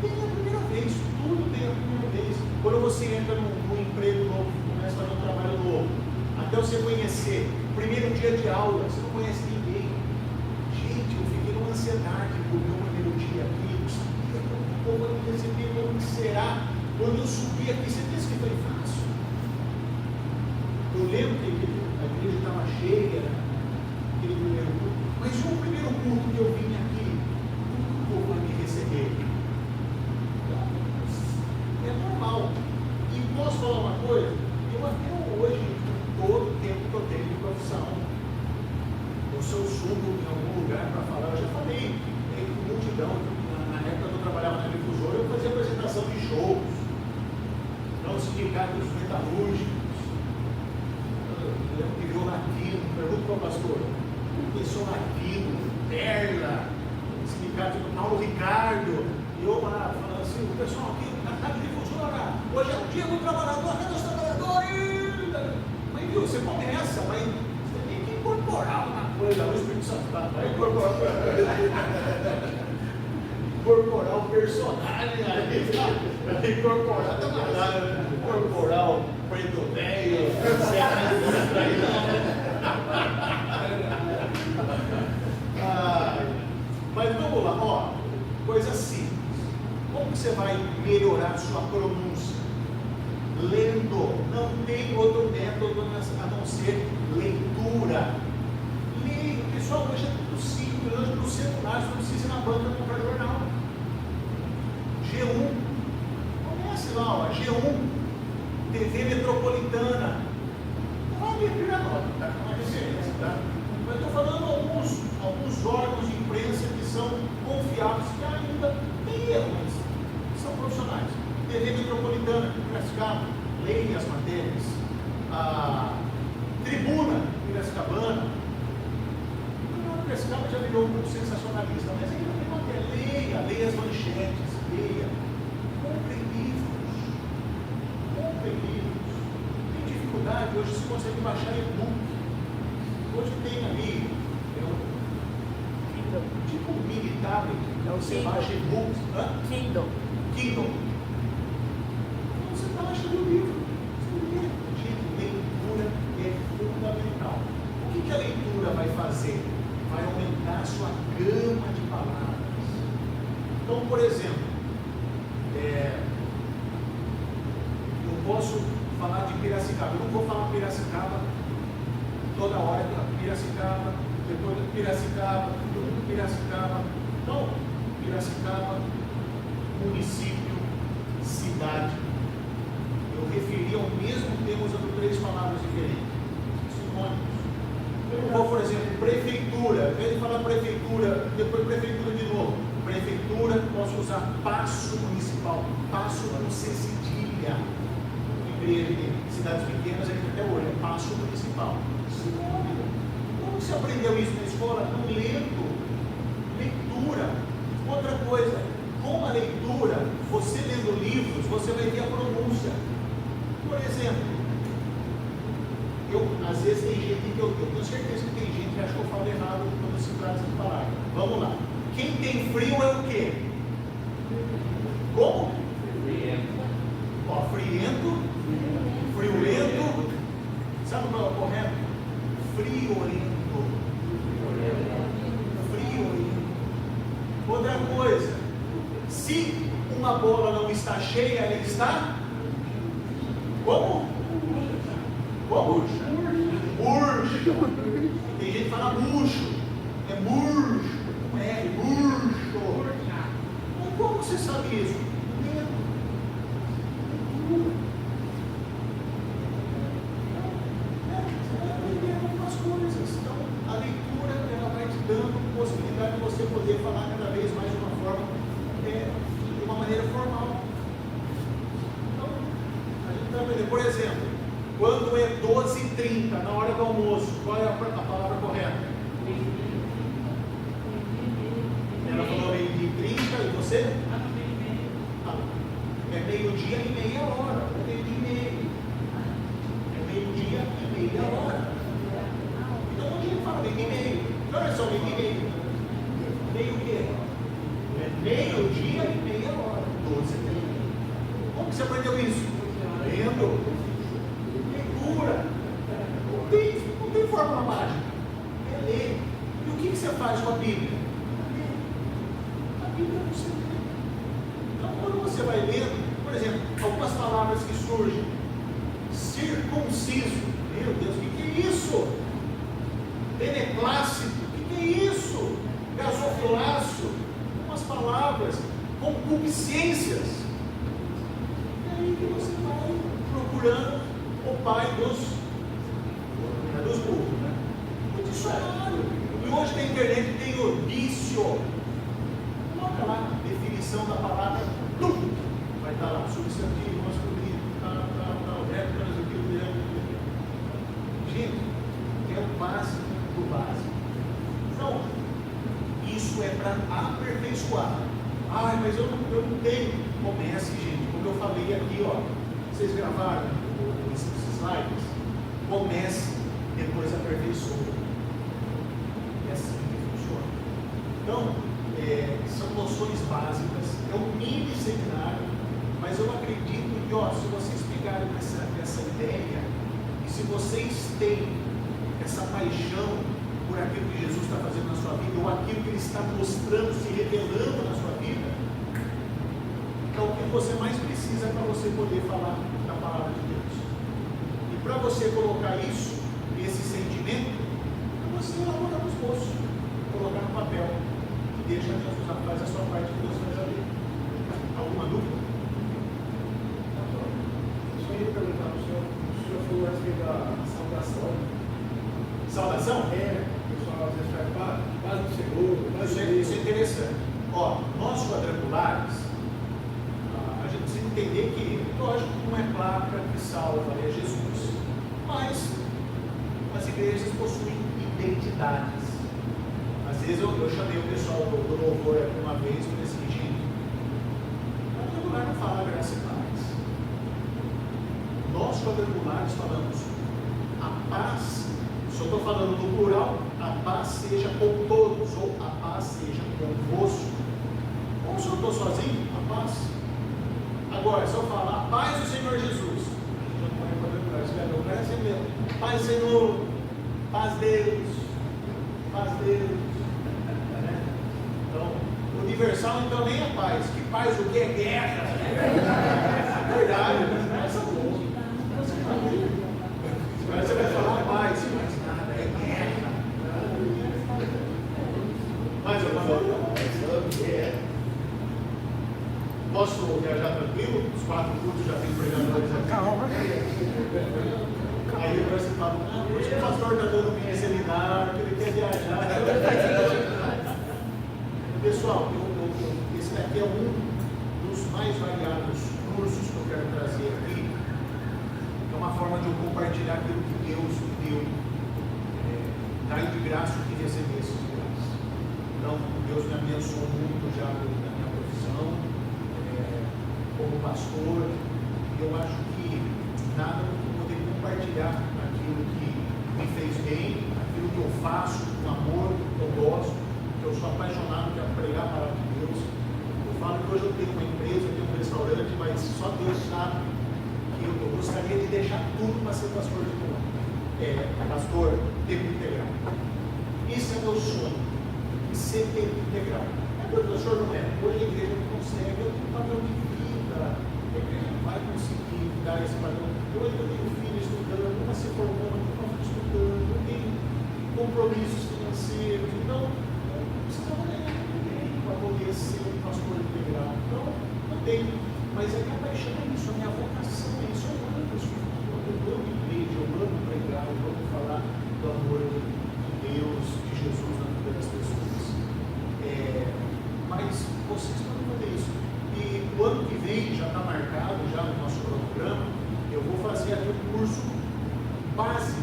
Tem a primeira vez, tudo tem a primeira vez. Quando você entra num emprego novo, começa a fazer um trabalho novo, até você conhecer, primeiro dia de aula, você não conhece ninguém. Gente, eu fiquei numa ansiedade por meu primeiro dia aqui, eu sabia como eu ia receber, como que será. Quando eu subi aqui, você pensa que foi fácil? Eu lembro que a igreja estava cheia, aquele primeiro culto, mas o primeiro culto que eu vim aqui, como o povo vai me receber? É normal. E posso falar uma coisa? Eu até hoje, todo o tempo que eu tenho de profissão, eu sou surdo em algum lugar para falar, eu já falei, com multidão, na época que eu trabalhava na agricultura, eu fazia apresentação de shows, no sindicato dos metalúrgicos, eu virou latino, pergunto para o pastor, professor latino, Perla, sindicato do Paulo Ricardo, e eu lá falando assim, o pessoal aqui na agricultura, hoje é o dia do trabalhador, é dos trabalhadores, mas viu, você começa, mas você tem que incorporar uma coisa, o Espírito Santo vai incorporar o personagem aí, incorporar, tá malado, incorporar o preto velho, mas vamos lá, ó, coisa simples. Como você vai melhorar sua pronúncia? Lendo. Não tem outro método a não ser leitura. Leia. Pessoal, hoje é tudo simples. Hoje no celular, você não precisa ir na banca comprar jornal. G1. Comece lá, ó, G1. TV Metropolitana. Não é minha primeira nota, tá? É uma referência, tá? Mas estou falando alguns órgãos de imprensa que são confiáveis, que ainda têm erros, mas são profissionais. TV Metropolitana, Piracicaba, leia as matérias. A Tribuna, Piracicabana. A Piracicaba já virou um pouco sensacionalista, mas ainda tem matéria. Leia as manchetes, leia. Compre livros. Tem dificuldade, hoje você consegue baixar e-book. Hoje tem ali, tipo um mini tablet, então você baixa e-books. Kindle. Então você está baixando o livro. Leitura é fundamental. O que a leitura vai fazer? Vai aumentar a sua gama de palavras. Então, por exemplo, eu posso falar de Piracicaba. Eu não vou falar Piracicaba toda hora, Piracicaba, depois Piracicaba, Piracicaba. Então, Piracicaba, município, cidade. Eu referi ao mesmo termo usando 3 palavras diferentes. Sinônimos. Eu não vou, por exemplo, prefeitura. Em vez de falar prefeitura, depois prefeitura de novo. Prefeitura, posso usar paço municipal. Paço com C cedilha. Igreja de cidades pequenas, a gente até hoje é paço municipal. Sinônimo. Como você aprendeu isso na escola? Não lendo. Leitura. Outra coisa, com a leitura, você lendo livros, você vai ter a pronúncia. Por exemplo, às vezes tem gente que eu tenho certeza que tem gente que acha que eu falo errado quando se trata de falar. Vamos lá. Quem tem frio é o quê? Como? Friento. Ó, friento, friolento. Sabe qual é o correto? Friolento. Outra coisa, se uma bola não está cheia, ela está como? Murcha. Tem gente que fala murcho. É murcho. Não é murcho. Mas como você sabe isso? Lendo. Você vai aprendendo algumas coisas. Então, a leitura ela vai te dando possibilidade de você poder falar cada vez mais de uma forma, de uma maneira formal. Então, a gente vai aprender. Por exemplo, quando é 12h30, na hora do almoço, qual é a palavra correta? você? É meio-dia e meia hora. É meio-dia e meio. É meio-dia e meia hora. Então, onde ele fala meio-dia e meio? Que horas são meio-dia e meio? Meio o quê? É meio-dia e meia hora. 12h30. Como que você aprendeu isso? Lendo. Leitura. Não tem fórmula mágica. É ler. E o que você faz com a Bíblia? A Bíblia você lê. Então, quando você vai lendo, por exemplo, algumas palavras que surgem, circunciso, meu Deus, o que é isso? Beneplácito, o que é isso? Gasofilácio, umas palavras, concupiscências. E aí que você vai procurando o pai dos burros, né? O dicionário. E hoje na internet tem o dicio. Coloca lá a definição da palavra tum. Vai estar lá, substantivo, masculino, tal, verbo, transitivo, gente, é o básico do básico. Então, isso é para aperfeiçoar. Mas eu não tenho. Comece, gente, como eu falei aqui, ó. Vocês gravaram esses slides? Comece, depois aperfeiçoe. É assim que funciona. Então, são noções básicas, é um mini seminário, mas eu acredito que, se vocês pegarem essa ideia, e se vocês têm essa paixão por aquilo que Jesus está fazendo na sua vida, ou aquilo que Ele está mostrando, se revelando na sua vida, é o que você mais precisa para você poder falar da palavra de Deus. E para você colocar isso, esse sentimento, é você elaborar no esboço, colocar no papel. Deixa Deus usar, faz a sua parte que Deus vai fazer. Alguma dúvida? Eu só ia perguntar para o senhor falou a respeito da saudação. Saudação? O pessoal às vezes faz paz do Senhor. Isso é interessante. Nós quadrangulares, a gente precisa entender que, lógico, não é placa que salva, é Jesus. Mas as igrejas possuem identidades. Às vezes eu chamei o pessoal do louvor aqui uma vez e falei assim, gente, quadrangular não fala graça e paz. Nós quadrangulares falamos a paz, se eu estou falando no plural, a paz seja com todos, ou a paz seja convosco. Ou se eu estou sozinho, a paz. Agora, se eu falar a paz do Senhor Jesus, já não é quadrangular, se quadrangular é sempre mesmo. Paz Senhor, paz Deus, paz Deus. Então, universal então nem é paz. Que paz o que é guerra? É verdade, mas essa boa. Agora você vai falar paz, mas nada, é guerra. Mas eu falo, posso viajar tranquilo? Os 4 cultos já tem pregadores aqui. Calma. Aí agora você fala, por isso que o pastor está dando um seminário, que ele quer viajar. Pessoal, esse daqui é um dos mais variados cursos que eu quero trazer aqui. É uma forma de eu compartilhar aquilo que Deus me deu. Dai de graça o que recebesse de graça. Então, Deus me abençoou muito já na minha profissão, como pastor. E eu acho que nada do que poder compartilhar aquilo que me fez bem, aquilo que eu faço com amor, que eu gosto. Eu sou apaixonado por pregar a palavra de Deus. Eu falo que hoje eu tenho uma empresa, eu tenho um restaurante, mas só Deus sabe que eu gostaria de deixar tudo para ser pastor de novo. Pastor tempo integral. Isso é meu sonho, ser tempo integral. Professor, não é. Hoje a igreja não consegue, eu tenho um padrão de vida. A igreja não vai conseguir dar esse padrão. Hoje eu tenho filho estudando, uma se formando, uma estudando, eu tenho compromissos financeiros, então precisava ganhar ninguém para poder ser um pastor integral. Então, não tem. Mas a minha paixão é isso, a minha vocação é isso. Eu amo igreja, eu amo pregar, eu amo falar do amor de Deus, de Jesus na vida das pessoas. Mas vocês podem fazer isso. E o ano que vem, já está marcado, já no nosso cronograma, eu vou fazer aqui um curso básico,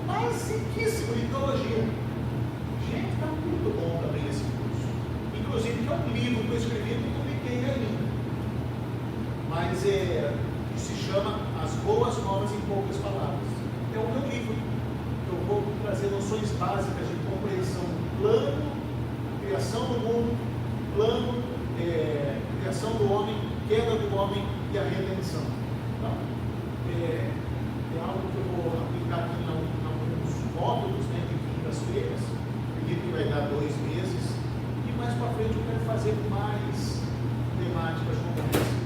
basiquíssimo de teologia. Gente, está muito bom também esse curso. inclusive que é um livro que eu escrevi e não publiquei ainda, mas que se chama As Boas Novas em Poucas Palavras. É o meu livro. Eu vou trazer noções básicas de compreensão do plano, criação do mundo, plano, criação do homem, queda do homem e a redenção. Tá? É algo que eu vou aplicar aqui em alguns módulos, né, de quintas-feiras. Acredito que vai dar 2 meses. E mais para frente eu quero fazer mais temáticas como essa.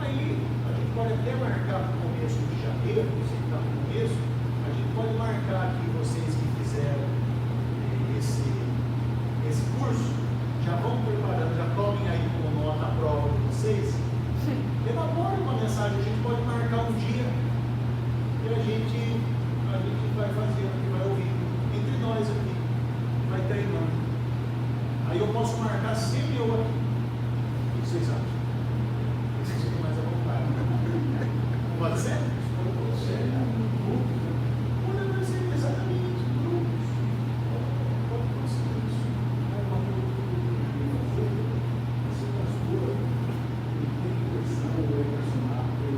Aí a gente pode até marcar para o começo de janeiro, você que está no começo, a gente pode marcar aqui vocês que fizeram esse curso, já vão preparando, já tomem aí como nota a prova de vocês. Elabore uma mensagem, a gente pode marcar um dia e a gente vai fazendo, vai ouvindo entre nós aqui, vai treinando. Aí eu posso marcar sempre eu aqui. O que vocês acham? Vocês ficam mais à vontade. Pode ser? Pode ser. Pode ser exatamente. Grupos. Pode ser isso. É uma coisa que pastor tem que pensar no personagem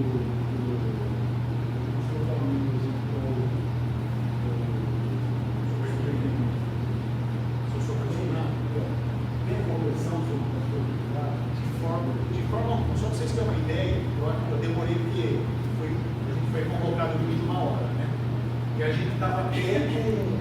de forma, só para vocês terem uma ideia, eu demorei porque a gente foi convocado no meio de 1 hora, né? E a gente estava até com